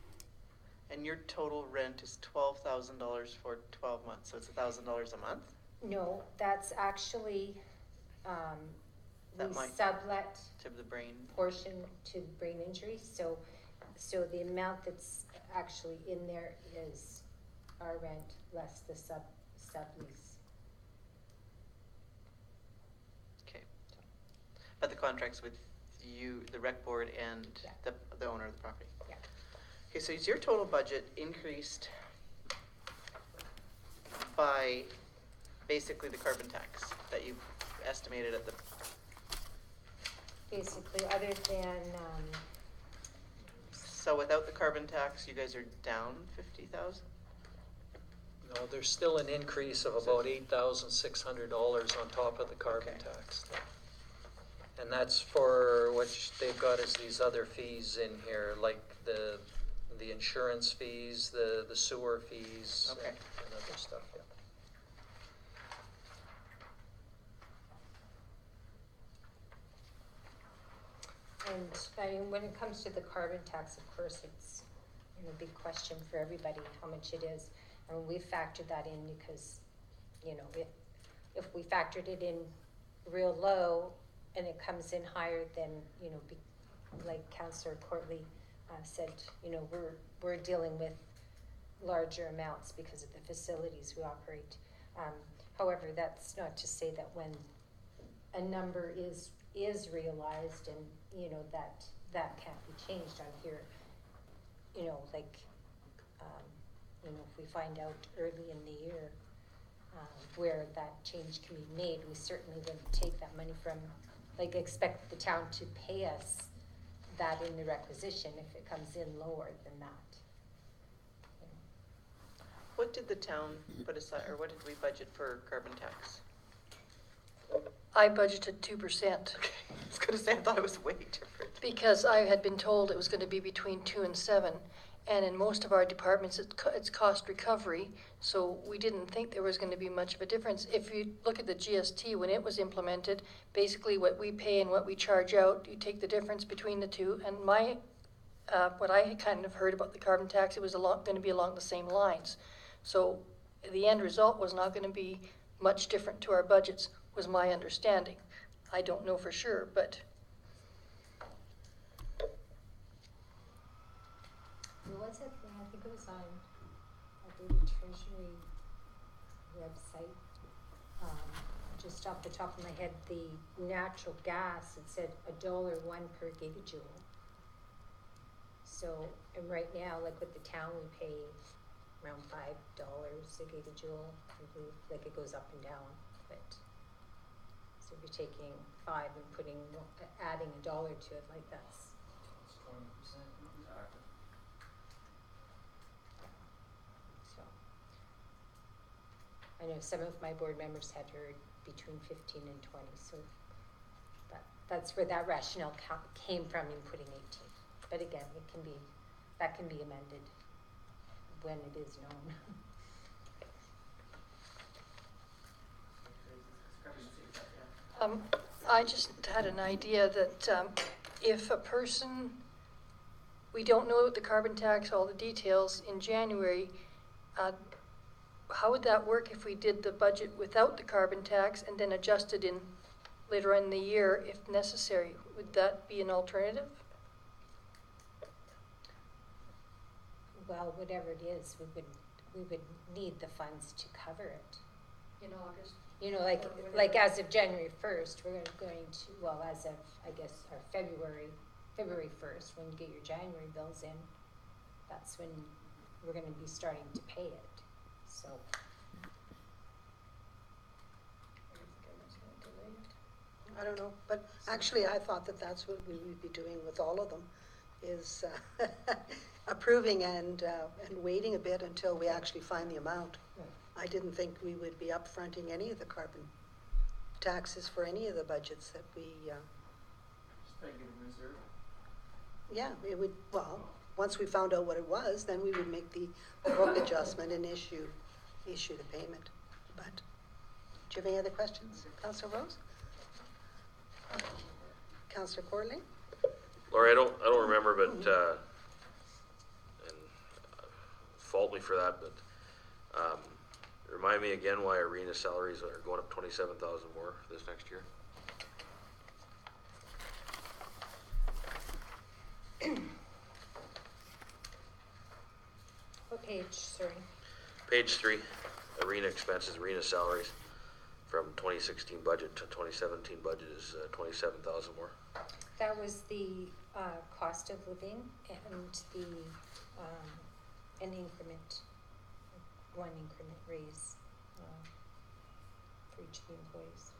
And your total rent is $12,000 for 12 months, so it's $1,000 a month? No, that's actually, That we might- sublet To the brain? portion to brain injury, so the amount that's actually in there is our rent less the sublease. Okay. But the contract's with you, the rec board, and Yeah. the owner of the property? Yeah. Okay, so is your total budget increased by basically the carbon tax that you estimated at the, Basically, other than, so without the carbon tax, you guys are down 50,000? No, there's still an increase of about $8,600 on top of the carbon Okay. tax. And that's for, which they've got is these other fees in here, like the insurance fees, the sewer fees, Okay. and other stuff, yeah. and I mean, when it comes to the carbon tax, of course, it's, you know, a big question for everybody, how much it is. And we factored that in because, you know, if we factored it in real low and it comes in higher, then, you know, like Councillor Courtley said, you know, we're dealing with larger amounts because of the facilities we operate. However, that's not to say that when a number is realized and, you know, that can't be changed on here. You know, like, you know, if we find out early in the year where that change can be made, we certainly wouldn't take that money from, like, expect the town to pay us that in the requisition if it comes in lower than that. What did the town put aside, or what did we budget for carbon tax? I budgeted 2%. Okay, I was gonna say, I thought it was way different. Because I had been told it was going to be between 2 and 7, and in most of our departments, it's cost recovery, so we didn't think there was going to be much of a difference. If you look at the GST, when it was implemented, basically what we pay and what we charge out, you take the difference between the two, and what I had kind of heard about the carbon tax, it was going to be along the same lines. So the end result was not going to be much different to our budgets, was my understanding. I don't know for sure, but Was it, I think it was on, I believe, Treasury website, just off the top of my head, the natural gas, it said $1.01 per gigajoule. So, and right now, like with the town, we pay around $5 a gigajoule. I believe, like it goes up and down, but, so if you're taking 5 and putting, adding $1 to it, like that's. It's 20%. Exactly. So, I know some of my board members had heard between 15 and 20, so that's where that rationale came from in putting 18. But again, that can be amended when it is known. I just had an idea that if a person, we don't know the carbon tax, all the details in January, how would that work if we did the budget without the carbon tax and then adjusted in later in the year if necessary? Would that be an alternative? Well, whatever it is, we would need the funds to cover it. In August? You know, like as of January 1st, we're going to, well, as of, I guess, our February 1st, when you get your January bills in, that's when we're going to be starting to pay it. So. I don't know, but actually I thought that that's what we would be doing with all of them, is approving and waiting a bit until we actually find the amount. I didn't think we would be upfronting any of the carbon taxes for any of the budgets that we. Just make it a reserve. Yeah, it would. Well, once we found out what it was, then we would make the book adjustment and issue the payment. But do you have any other questions, Councillor Rose? Councillor Corley? Laurie, I don't remember, but and fault me for that, but remind me again why arena salaries are going up 27,000 more this next year. What page, sorry? Page 3, arena expenses, arena salaries from 2016 budget to 2017 budget is 27,000 more. That was the cost of living and the an increment, one increment raise for each of the employees.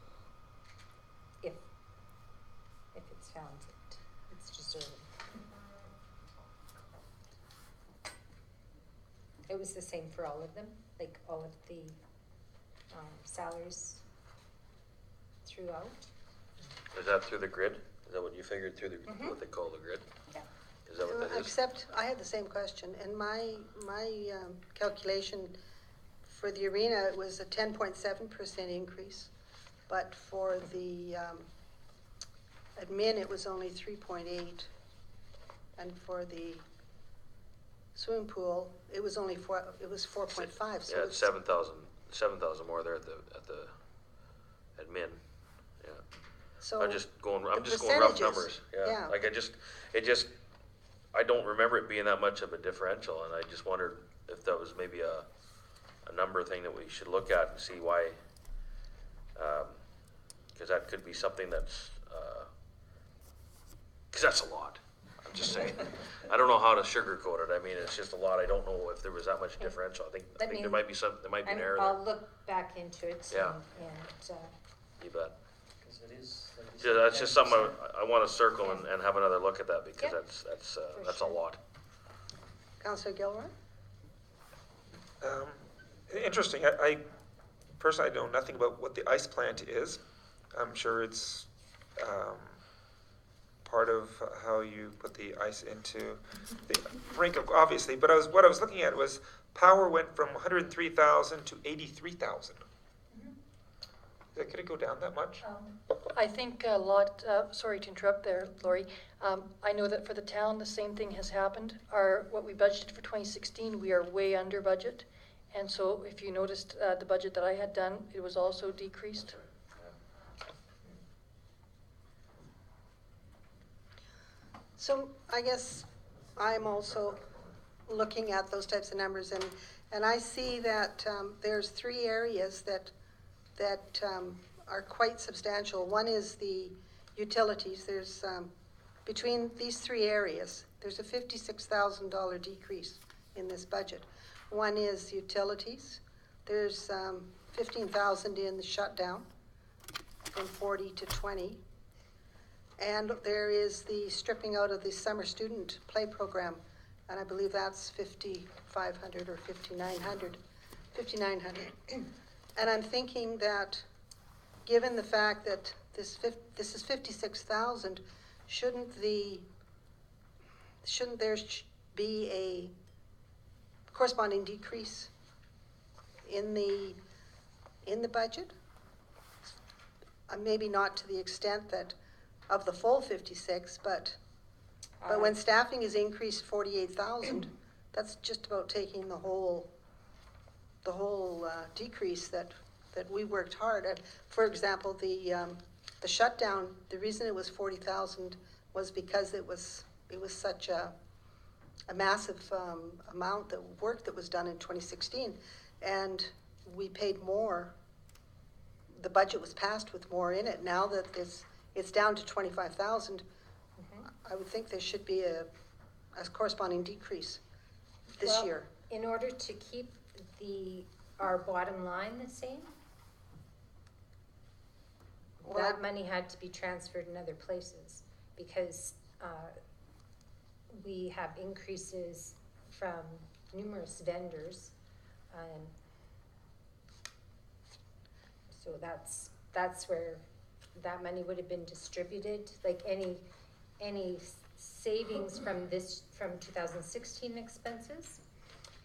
If it's found that it's deserved. It was the same for all of them, like all of the salaries throughout. Is that through the grid? Is that what you figured through the what they call the grid? Yeah. Is that what that is? Except I had the same question, and my calculation for the arena, it was a 10.7% increase, but for the admin it was only 3.8, and for the swimming pool it was only 4.5. So yeah, it's 7,000 more there at the admin. Yeah. So I'm just going rough percentages, numbers. Yeah. Like I don't remember it being that much of a differential, and I just wondered if that was maybe a number thing that we should look at and see why, because that could be something that's, because that's a lot. I'm just saying. I don't know how to sugarcoat it. I mean, it's just a lot. I don't know if there was that much differential. I think there might be an error there. I'll look back into it. Yeah. And You bet. Because it is. Like you Yeah, said, that's just something 10%. I want to circle and have another look at that because Yep. that's a lot. Councillor Gilroy? Interesting. I personally know nothing about what the ice plant is. I'm sure it's part of how you put the ice into the rink, obviously. But what I was looking at was power went from 103,000 to 83,000. Could it go down that much? I think a lot, sorry to interrupt there, Laurie. I know that for the town, the same thing has happened. What we budgeted for 2016, we are way under budget. And so if you noticed the budget that I had done, it was also decreased. So I guess I'm also looking at those types of numbers, and I see that there's 3 areas that are quite substantial. One is the utilities. There's, between these three areas, there's a $56,000 decrease in this budget. One is utilities. There's 15,000 in the shutdown, from 40 to 20. And there is the stripping out of the summer student play program, and I believe that's 5,500 or 5,900. 5,900. And I'm thinking that, given the fact that this is 56,000, shouldn't there be a corresponding decrease in the budget? Maybe not to the extent that of the full 56, but when staffing is increased 48,000, that's just about taking the whole decrease that we worked hard at. For example, the shutdown, the reason it was 40,000 was because it was such a massive amount of work that was done in 2016, and we paid more. The budget was passed with more in it. Now that it's down to 25,000, I would think there should be a corresponding decrease this year. In order to keep our bottom line the same, that money had to be transferred in other places, because we have increases from numerous vendors, so that's where that money would have been distributed. Like any savings from 2016 expenses.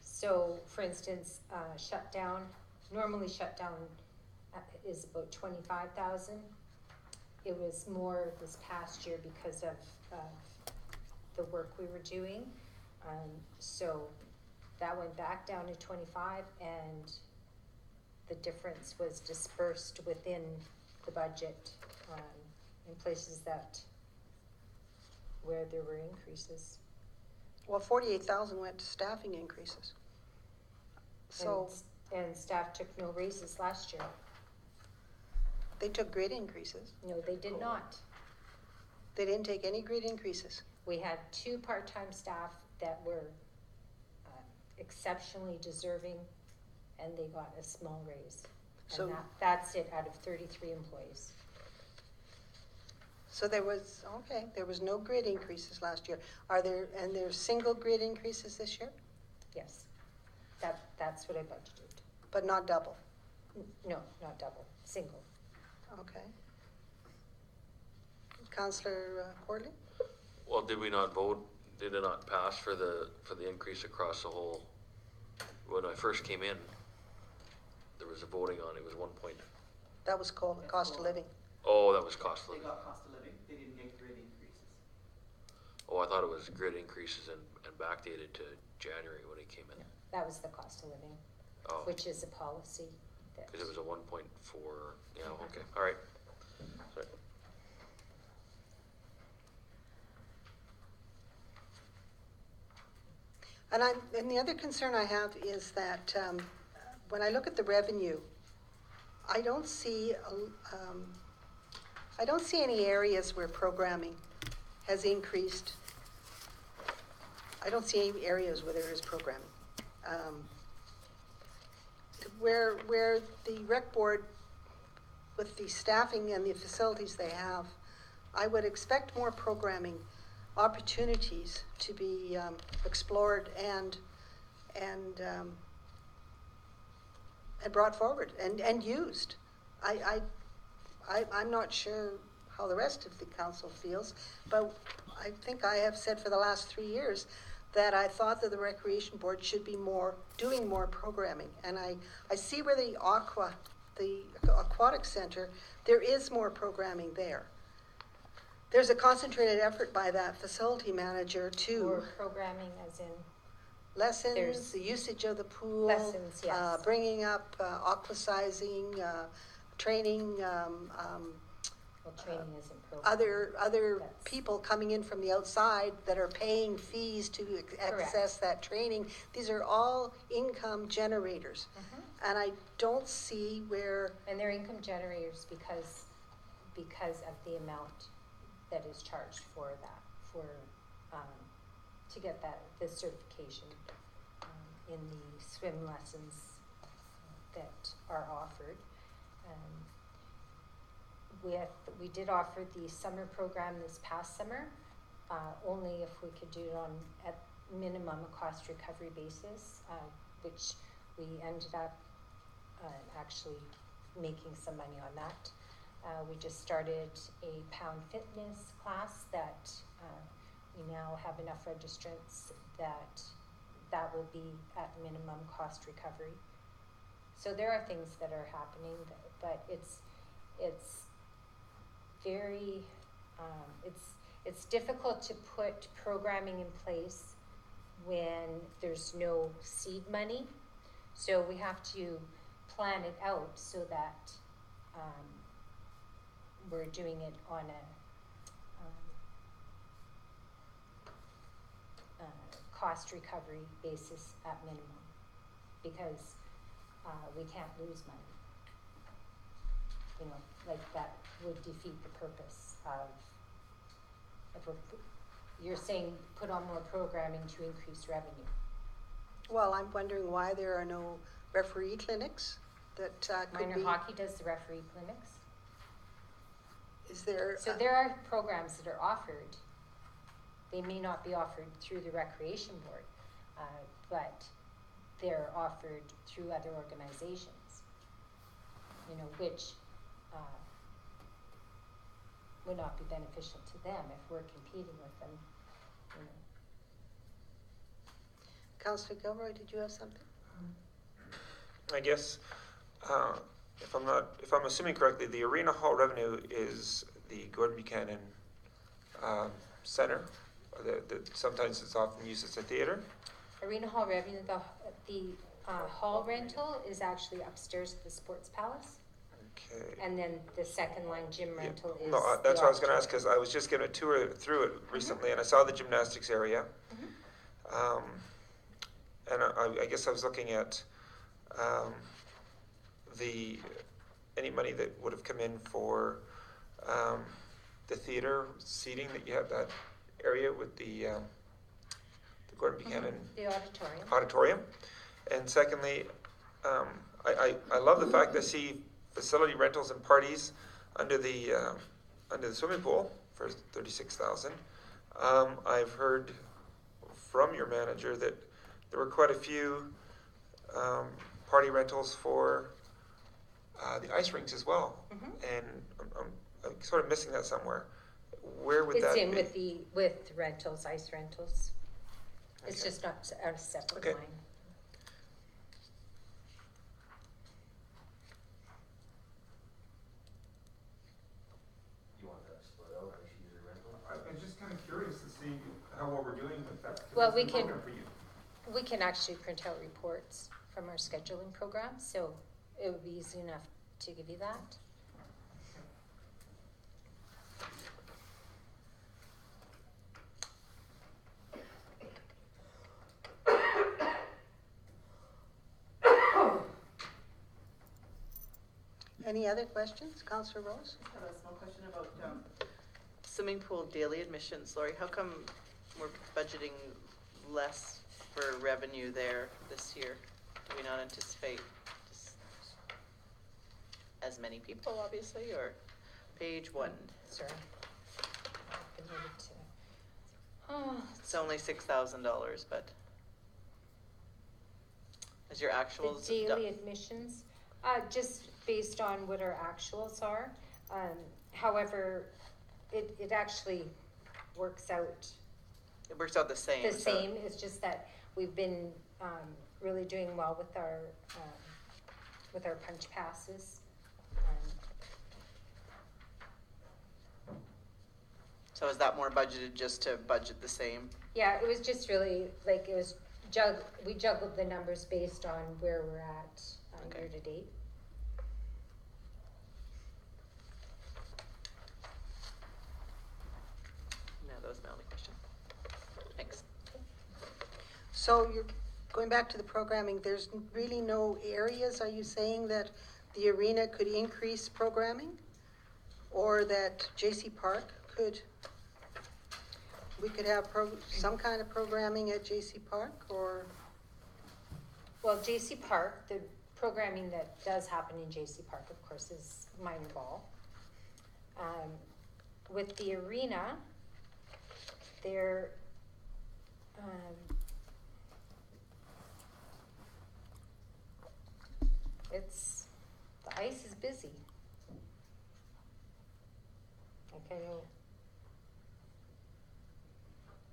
So, for instance, normally shutdown is about 25,000. It was more this past year because of the work we were doing. So that went back down to 25, and the difference was dispersed within the budget in places where there were increases. Well, 48,000 went to staffing increases. So and staff took no raises last year. they took grade increases. No, they did not. They didn't take any grade increases. We had 2 part-time staff that were exceptionally deserving, and they got a small raise. So- And that's it out of 33 employees. So there was no grade increases last year. There's single grade increases this year, Yes, that's what I budgeted. but not double? No, not double, single. Okay. Councillor Corley? Well, did we not vote, did it not pass for the increase across the whole, when I first came in, there was a voting on, it was 1 point, That was called cost of living. oh, that was cost of They living. got cost of living, they didn't get grid increases. Oh, I thought it was grid increases and backdated to January when he came in. That was the cost of living, Oh, which is a policy that. because it was a 1.4, yeah, okay, all right. Sorry. And the other concern I have is that when I look at the revenue, I don't see any areas where programming has increased. I don't see any areas where there is programming. Where the rec board, with the staffing and the facilities they have, I would expect more programming opportunities to be explored and brought forward and used. I'm not sure how the rest of the council feels, but I think I have said for the last 3 years that I thought that the recreation board should be doing more programming. And I see where the aquatic center, there is more programming there. There's a concentrated effort by that facility manager to More programming as in, lessons, There's- the usage of the pool, Lessons, yes. bringing up aquasizing, training, training isn't programming. other Yes. people coming in from the outside that are paying fees to access that training. These are all income generators. And I don't see where, And they're income generators because of the amount that is charged for that, to get this certification, in the swim lessons that are offered. We did offer the summer program this past summer, only if we could do it on, at minimum, a cost recovery basis, which we ended up actually making some money on that. We just started a pound fitness class that we now have enough registrants that will be at minimum cost recovery. So there are things that are happening, but it's very, it's difficult to put programming in place when there's no seed money. So we have to plan it out so that we're doing it on a cost recovery basis at minimum, because we can't lose money. You know, like that would defeat the purpose of, you're saying put on more programming to increase revenue. well, I'm wondering why there are no referee clinics that could be. Minor hockey does the referee clinics. Is there? So there are programs that are offered. They may not be offered through the recreation board, but they're offered through other organizations, you know, which would not be beneficial to them if we're competing with them, you know. Councillor Gilroy, did you have something? I guess, if I'm assuming correctly, the arena hall revenue is the Gordon Buchanan Center. Sometimes it's often used as a theater. Arena hall revenue, the hall rental is actually upstairs at the Sports Palace. Okay. And then the second line gym rental is. No, that's the what I was going to ask, auditorium. because I was just getting a tour through it recently, and I saw the gymnastics area. And I guess I was looking at any money that would have come in for the theater seating, that you have that area with the Gordon Buchanan The auditorium. auditorium. And secondly, I love the fact that I see facility rentals and parties under the swimming pool for $36,000. I've heard from your manager that there were quite a few party rentals for the ice rinks as well, and I'm sort of missing that somewhere. Where would that be? It's in with rentals, ice rentals. It's Okay. just not a separate Okay. line. You want that split out, ice user rental? I'm just kind of curious to see how well we're doing with that. 'cause Well, it's we a can- program for you. We can actually print out reports from our scheduling program, so it would be easy enough to give you that. Any other questions, Councillor Rose? I have a small question about swimming pool daily admissions. Lori, how come we're budgeting less for revenue there this year? Do we not anticipate just as many people, obviously, or page 1? Sorry. I've been ready to. Oh, It's only $6,000, but is your the actuals? daily admissions, just based on what our actuals are. However, it actually works out It works out the same. the so- same. It's just that we've been really doing well with our punch passes. So is that more budgeted just to budget the same? Yeah, it was just really like it was we juggled the numbers based on where we're at Okay. year to date. No, that was my only question. Thanks. So you're going back to the programming, there's really no areas, are you saying that the arena could increase programming? Or that J.C. Park could, we could have some kind of programming at J.C. Park, or? Well, J.C. Park, the programming that does happen in J.C. Park, of course, is minor ball. With the arena, there, the ice is busy. Like, I know,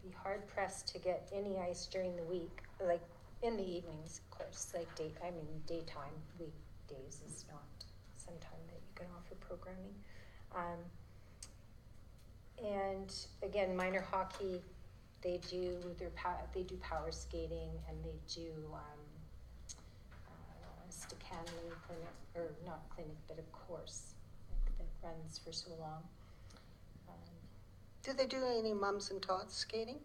be hard pressed to get any ice during the week, like in the evenings, of course, like daytime, weekdays is not some time that you can offer programming. And again, minor hockey, they do power skating, and they do Stakhanley clinic, or not clinic, but a course that runs for so long. Do they do any mums and tots skating?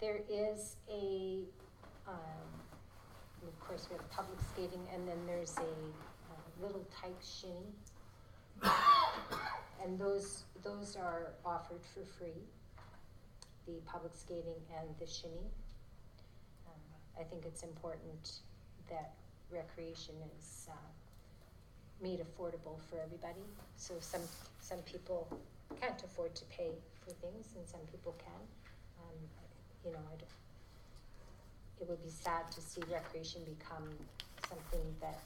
There is of course, we have public skating, and then there's a little tyke shinny. And those are offered for free, the public skating and the shinny. I think it's important that recreation is made affordable for everybody. So some people can't afford to pay for things, and some people can. You know, it would be sad to see recreation become something that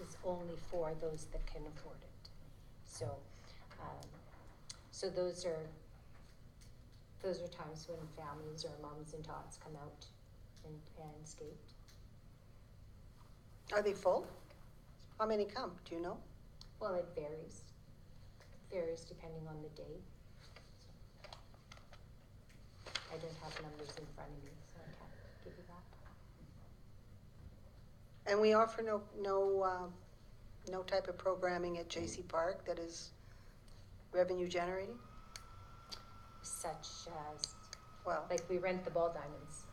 is only for those that can afford it. So, so those are times when families or moms and tots come out and skate. Are they full? How many come, do you know? Well, it varies. Varies depending on the day. I don't have numbers in front of me, so I can't give you that. And we offer no type of programming at J.C. Park that is revenue generating? Such as, well, like we rent the ball diamonds.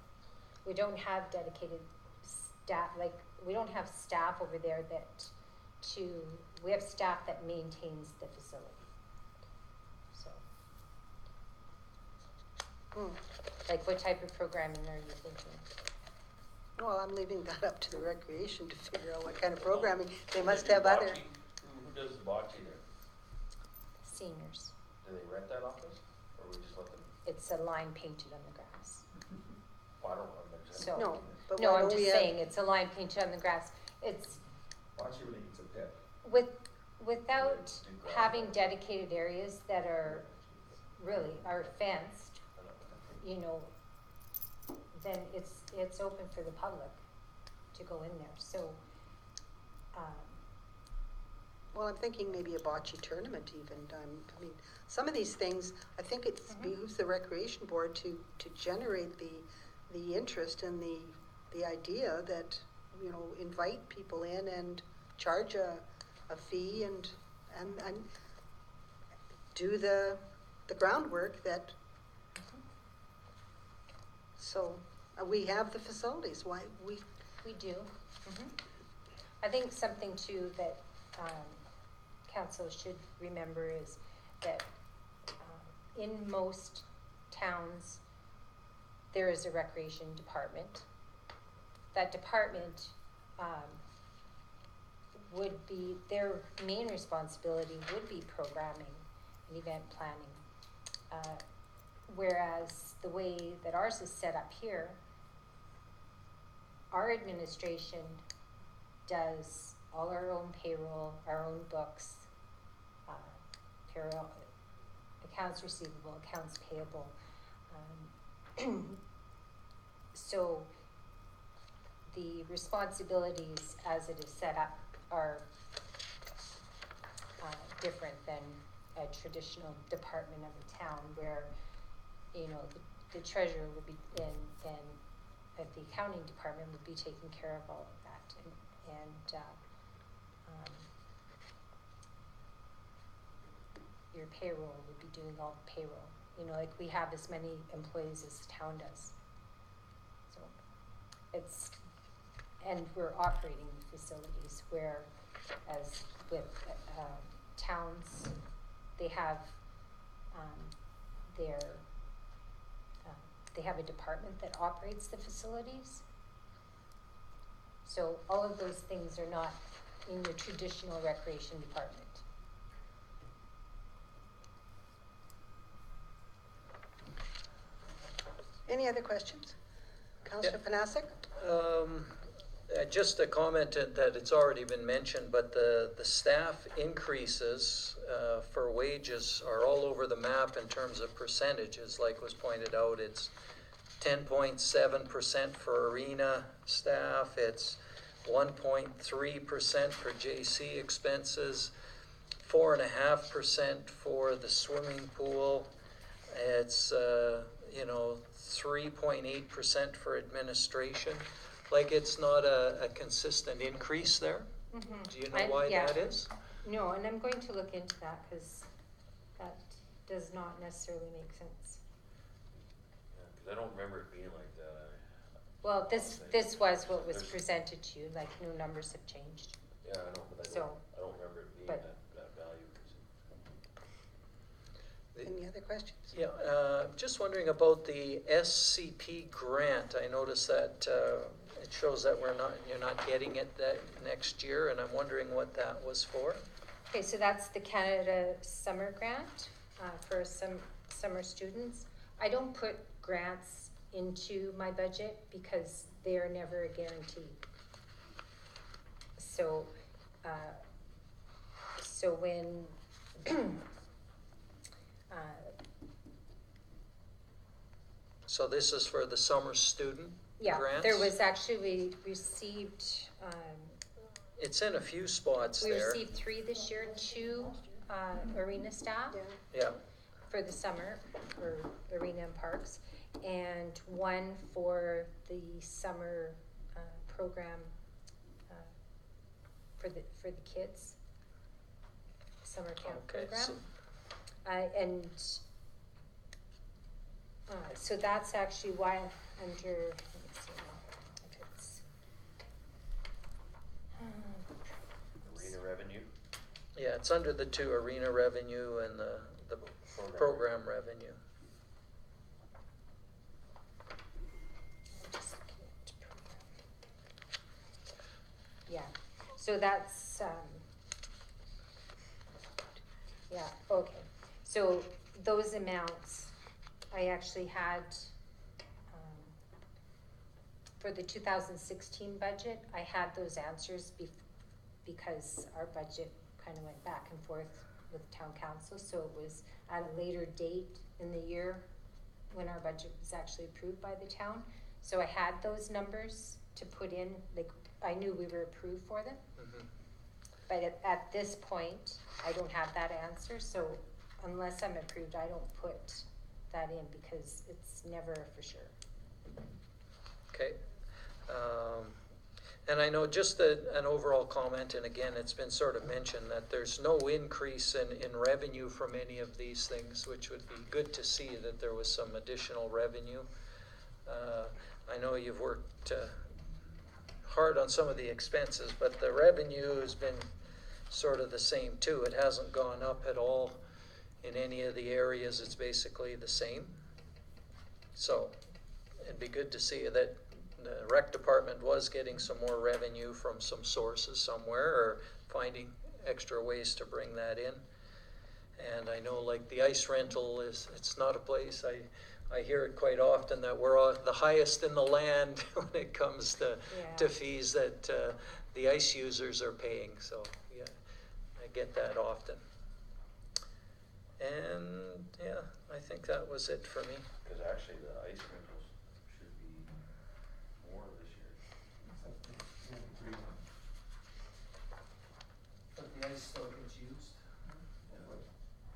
We don't have dedicated staff, like we don't have staff over there we have staff that maintains the facility. So, like what type of programming are you thinking? Well, I'm leaving that up to the recreation to figure out what kind of programming. They must have other. Who does the bocce there? Seniors. Do they rent that office, or we just let them? It's a line painted on the grass. Well, I don't want to mix it. So, No, but no, why I'm don't just we have- saying, it's a line painted on the grass. It's Bocce really needs a pit. without having dedicated areas that are fenced, you know, then it's open for the public to go in there. So, Well, I'm thinking maybe a bocce tournament even. I mean, some of these things, I think it behooves the recreation board to generate the interest and the idea that, you know, invite people in and charge a fee and do the groundwork that. So we have the facilities. Why we do. I think something too that council should remember is that in most towns there is a recreation department. That department would be, their main responsibility would be programming and event planning. Whereas the way that ours is set up here, our administration does all our own payroll, our own books, payroll, accounts receivable, accounts payable. So the responsibilities as it is set up are different than a traditional department of a town where, you know, the treasurer would be at the accounting department would be taking care of all of that, and your payroll would be doing all the payroll. You know, like we have as many employees as the town does. So it's, and we're operating facilities, whereas with towns, they have their, they have a department that operates the facilities. So all of those things are not in your traditional recreation department. Any other questions? Councillor Panasic? Just a comment that it's already been mentioned, but the staff increases for wages are all over the map in terms of percentages. Like was pointed out, it's 10.7% for arena staff, it's 1.3% for JC expenses, 4.5% for the swimming pool, it's 3.8% for administration. Like it's not a consistent increase there. Mm-hmm. Do you know why that is? No, and I'm going to look into that because that does not necessarily make sense. Yeah, 'cause I don't remember it being like that. Well, this was what was presented to you, like no numbers have changed. Yeah, I know, but I don't remember it being but- that value. Any other questions? Yeah, just wondering about the SCP grant. I noticed that it shows that you're not getting it that next year, and I'm wondering what that was for. Okay, so that's the Canada Summer Grant for some summer students. I don't put grants into my budget because they are never a guarantee. So, when So this is for the summer student yeah, grants? there was actually, we received, It's in a few spots we there. received 3 this year, 2 arena staff Yeah, for the summer, for arena and parks, and 1 for the summer program for the kids, summer camp okay. program. So that's actually why under, let me see if it's, Arena revenue. Yeah, it's under the 2 arena revenue and the program revenue. I'm just looking at program. Yeah, so that's, yeah, okay. So those amounts, I actually had, for the 2016 budget, I had those answers because our budget kind of went back and forth with town council, so it was at a later date in the year when our budget was actually approved by the town. So I had those numbers to put in, like, I knew we were approved for them. Mhm. But at this point, I don't have that answer, so unless I'm approved, I don't put that in because it's never for sure. Okay. And I know just an overall comment, and again, it's been sort of mentioned that there's no increase in revenue from any of these things, which would be good to see that there was some additional revenue. I know you've worked hard on some of the expenses, but the revenue has been sort of the same too. It hasn't gone up at all in any of the areas. It's basically the same. So it'd be good to see that the rec department was getting some more revenue from some sources somewhere, or finding extra ways to bring that in. And I know like the ice rental it's not a place, I hear it quite often that we're the highest in the land when it comes to fees that the ice users are paying. So yeah, I get that often. And yeah, I think that was it for me. Cause actually the ice rentals should be more this year. But the ice still gets used.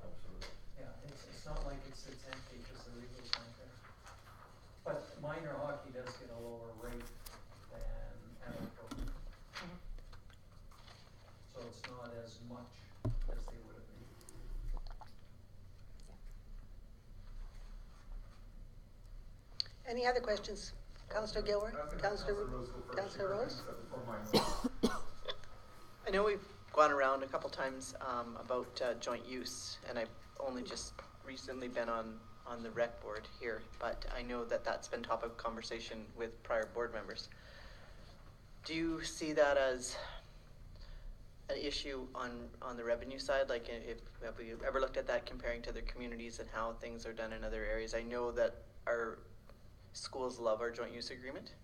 Absolutely. Yeah, it's not like it's empty because the legals aren't there. But minor hockey does get a lower rate than adult program. So it's not as much as they would have been. Any other questions? Councillor Gilroy? Councillor Rose? I know we've gone around a couple times about joint use, and I've only just recently been on the rec board here, but I know that that's been topic of conversation with prior board members. Do you see that as an issue on the revenue side? Like, have we ever looked at that comparing to other communities and how things are done in other areas? I know that our schools love our joint use agreement,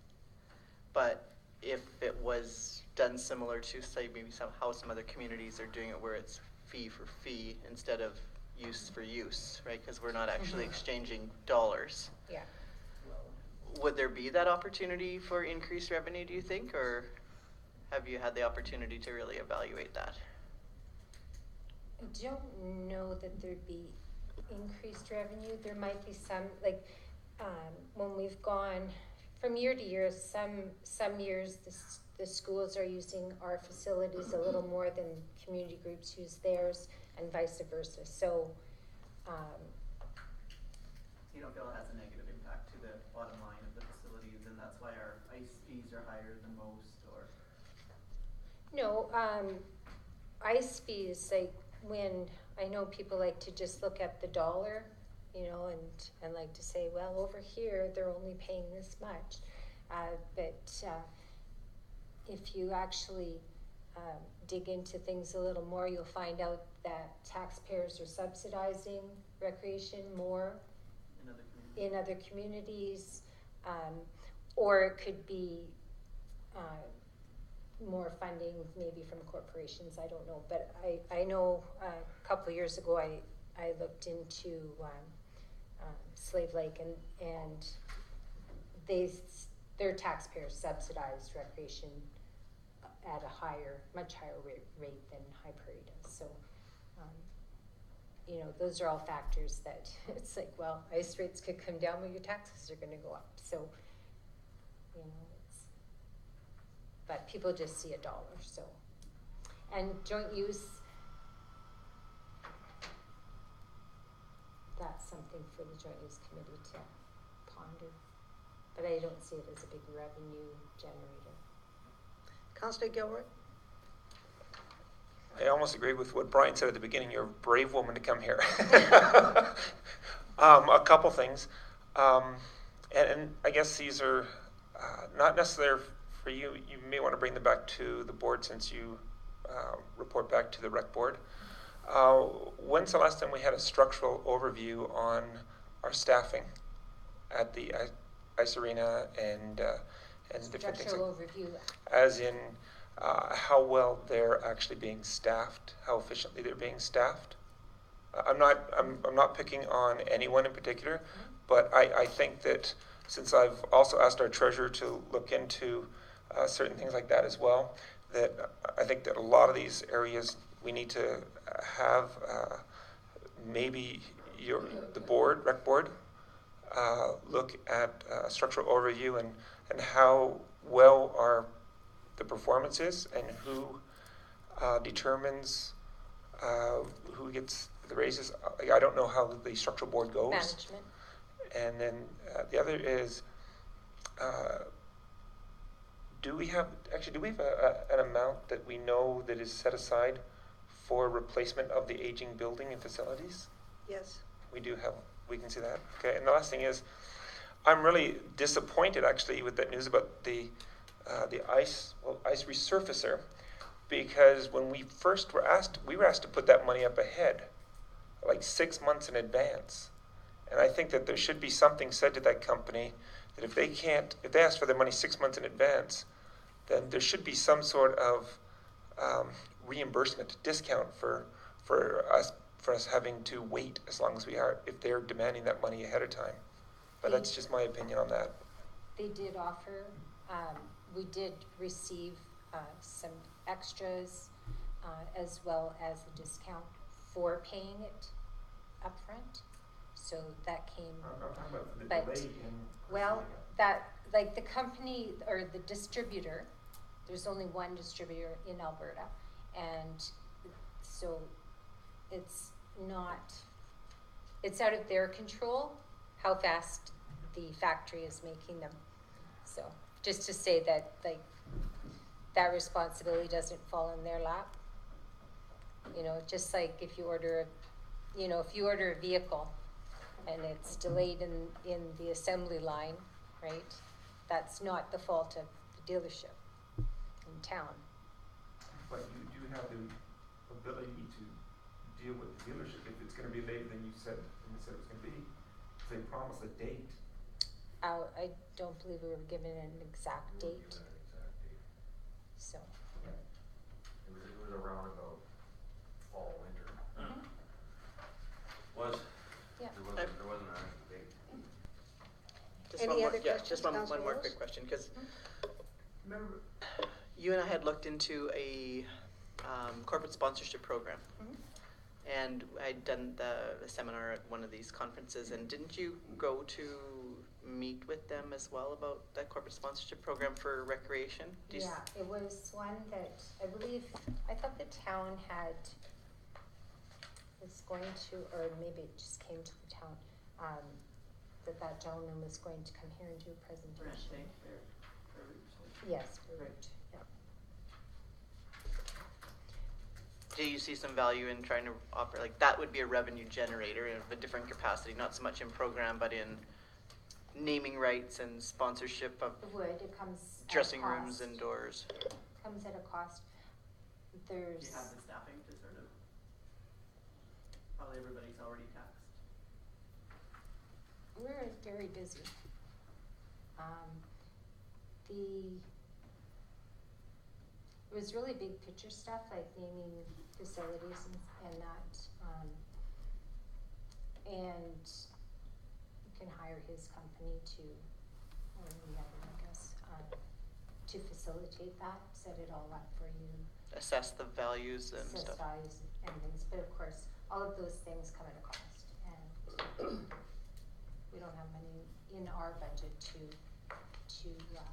but if it was done similar to, say, maybe how some other communities are doing it, where it's fee for fee instead of use for use, right? Because we're not actually exchanging dollars. Yeah. Would there be that opportunity for increased revenue, do you think, or have you had the opportunity to really evaluate that? I don't know that there'd be increased revenue. There might be some, like, when we've gone from year to year, some years the schools are using our facilities a little more than community groups use theirs, and vice versa. So, You don't feel it has a negative impact to the bottom line of the facilities, and that's why our ICE fees are higher than most, or? no, ICE fees, like, when I know people like to just look at the dollar, you know, and like to say, well, over here they're only paying this much, but if you actually dig into things a little more, you'll find out that taxpayers are subsidizing recreation more in other communities, or it could be more funding maybe from corporations, I don't know. But I know a couple of years ago I looked into Slave Lake, and their taxpayers subsidized recreation at a much higher rate than High Prairie does. So, you know, those are all factors that it's like, well, ICE rates could come down, but your taxes are going to go up. So, you know, but people just see $1. So, and joint use, that's something for the joint use committee to ponder. But I don't see it as a big revenue generator. Councillor Gilroy? I almost agree with what Brian said at the beginning. You're a brave woman to come here. A couple things. And I guess these are not necessarily for you. You may want to bring them back to the board since you report back to the rec board. When's the last time we had a structural overview on our staffing at the ice arena and different things? Structural overview. As in how well they're actually being staffed, how efficiently they're being staffed. I'm not picking on anyone in particular, but I think that since I've also asked our treasurer to look into certain things like that as well, that I think that a lot of these areas we need to have maybe the board, rec board, look at structural overview and how well are the performance is and who determines who gets the raises. I don't know how the structural board goes. Management. And then the other is, do we have an amount that we know that is set aside for replacement of the aging building and facilities? Yes. We do have, we can see that. Okay, and the last thing is, I'm really disappointed actually with that news about the ice resurfacer, because when we first were asked to put that money up ahead, like 6 months in advance. And I think that there should be something said to that company that if they ask for their money 6 months in advance, then there should be some sort of reimbursement discount for us having to wait as long as we are if they're demanding that money ahead of time. But that's just my opinion on that. They did offer, we did receive some extras as well as a discount for paying it upfront. So that came, that, like the company or the distributor, there's only one distributor in Alberta, and so it's out of their control how fast the factory is making them. So, just to say that, like, that responsibility doesn't fall in their lap. You know, just like if you order a vehicle and it's delayed in the assembly line, right? That's not the fault of the dealership in town. But you do have the ability to deal with the dealership if it's gonna be later than you said it was gonna be. If they promise a date. I don't believe we were given an exact date, so. It was around about fall, winter. Was, Yeah. There wasn't an actual date. Just Any one more, other yeah, questions, just one Councillor more Rose? quick question, because remember, you and I had looked into a corporate sponsorship program. And I'd done the seminar at one of these conferences, and didn't you go to meet with them as well about that corporate sponsorship program for recreation? Do you s- Yeah, it was one that I thought the town was going to, or maybe it just came to the town, that gentleman was going to come here and do a presentation. Yes, for Root, yeah. Do you see some value in trying to offer, like, that would be a revenue generator of a different capacity, not so much in program, but in naming rights and sponsorship of It would, it comes at a dressing rooms cost. indoors? Comes at a cost. There's. Do you have the staffing to sort of, probably everybody's already taxed. We're very busy. It was really big picture stuff, like naming facilities and that, and you can hire his company to, or the other, I guess, to facilitate that, set it all up for you. Assess the values and Assess stuff. values and things, but of course, all of those things come at a cost, and we don't have money in our budget to get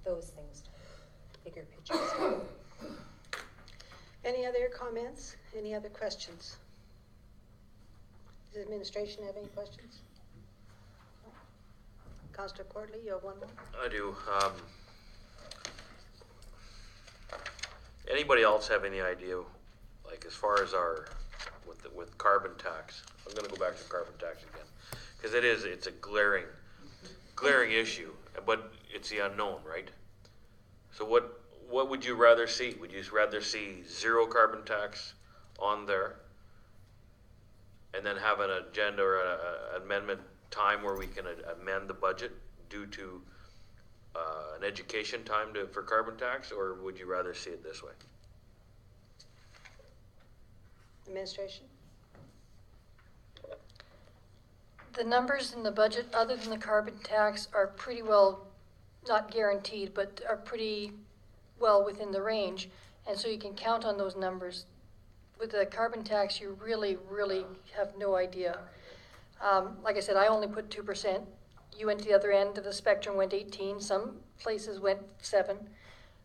those things done, bigger picture stuff. Any other comments? Any other questions? Does the administration have any questions? Councillor Courtly, you have one more? I do. Anybody else have any idea, like as far as with carbon tax? I'm gonna go back to carbon tax again, because it's a glaring issue, but it's the unknown, right? So what would you rather see? Would you rather see zero carbon tax on there, and then have an agenda or an amendment time where we can amend the budget due to an education time for carbon tax, or would you rather see it this way? Administration? The numbers in the budget, other than the carbon tax, are pretty well, not guaranteed, but are pretty well within the range. And so you can count on those numbers. With the carbon tax, you really, really have no idea. Like I said, I only put 2%. You went to the other end of the spectrum, went 18. Some places went 7.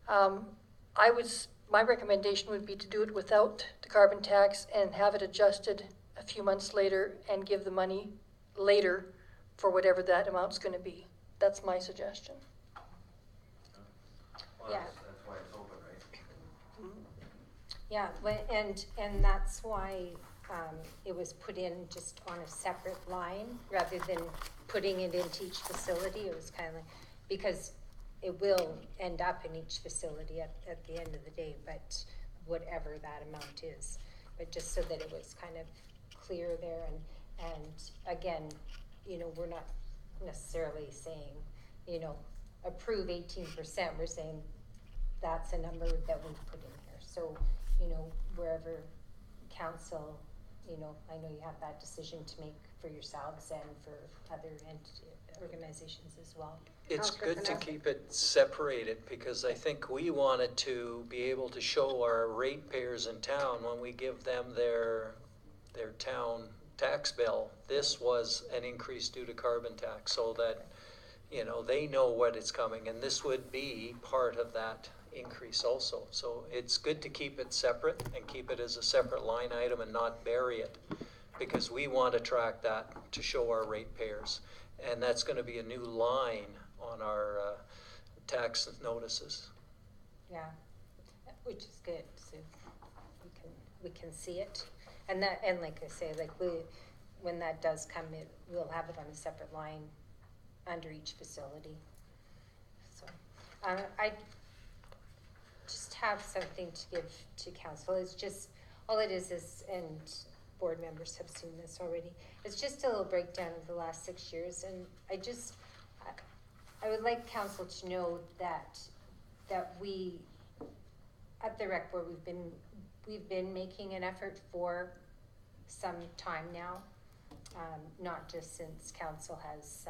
My recommendation would be to do it without the carbon tax and have it adjusted a few months later and give the money later for whatever that amount's going to be. That's my suggestion. Well, Yeah. that's why it's open, right? Yeah, and that's why it was put in just on a separate line rather than putting it into each facility. It was kind of like, because it will end up in each facility at the end of the day, but whatever that amount is. But just so that it was kind of clear there, and again, we're not necessarily saying, approve 18%. We're saying that's a number that we've put in here. So, wherever council, I know you have that decision to make for yourselves and for other organizations as well. It's Councillor good to Knapp. keep it separated, because I think we wanted to be able to show our ratepayers in town when we give them their town tax bill, this was an increase due to carbon tax, so that, they know what is coming, and this would be part of that increase also. So it's good to keep it separate and keep it as a separate line item and not bury it. because we want to track that to show our ratepayers. And that's going to be a new line on our tax notices. Yeah, which is good, so we can see it. And like I say, like when that does come, we'll have it on a separate line under each facility. So, I just have something to give to council. It's just, all it is, and board members have seen this already, it's just a little breakdown of the last 6 years, and I would like council to know that we, at the rec board, we've been making an effort for some time now, not just since council has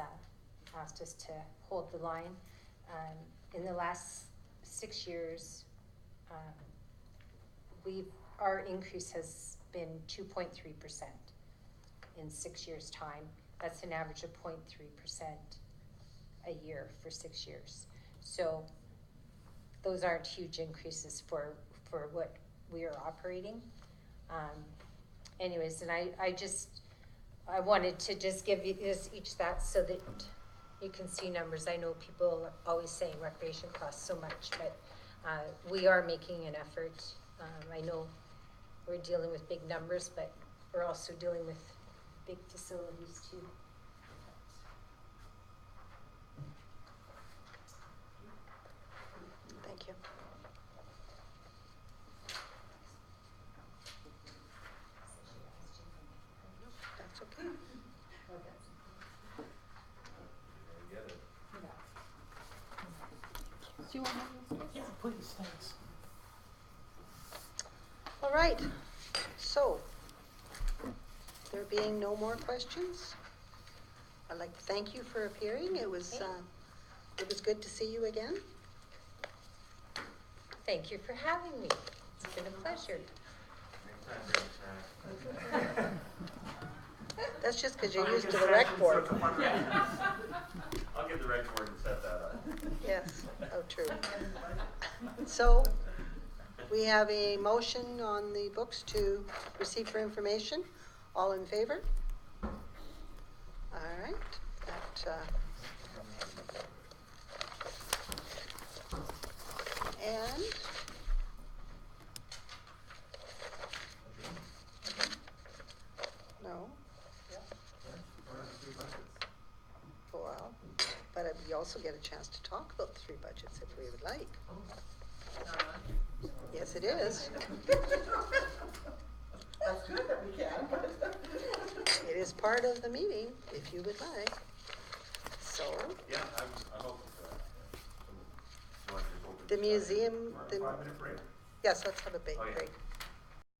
asked us to hold the line. In the last 6 years, our increase has been 2.3% in 6 years' time. That's an average of 0.3% a year for 6 years. So those aren't huge increases for what we are operating. Anyways, and I wanted to just give you each that so that you can see numbers. I know people are always saying recreation costs so much, but we are making an effort. I know we're dealing with big numbers, but we're also dealing with big facilities too. Thank you. That's okay. Get it. Do you want to? Yeah, please, thanks. All right, so, there being no more questions, I'd like to thank you for appearing. It was good to see you again. Thank you for having me. It's been a pleasure. That's just because you're used to the rec board. I'll get the rec board and set that up. Yes, oh, true. So, we have a motion on the books to receive for information. All in favor? All right. And no. Well, but we also get a chance to talk about the 3 budgets if we would like. Yes, it is. That's good that we can, but. It is part of the meeting, if you would like. So, Yeah, I'm open for that. So, you want to just open the this museum, up? You want a 5-minute break? yes, let's have a big Oh, yeah. break.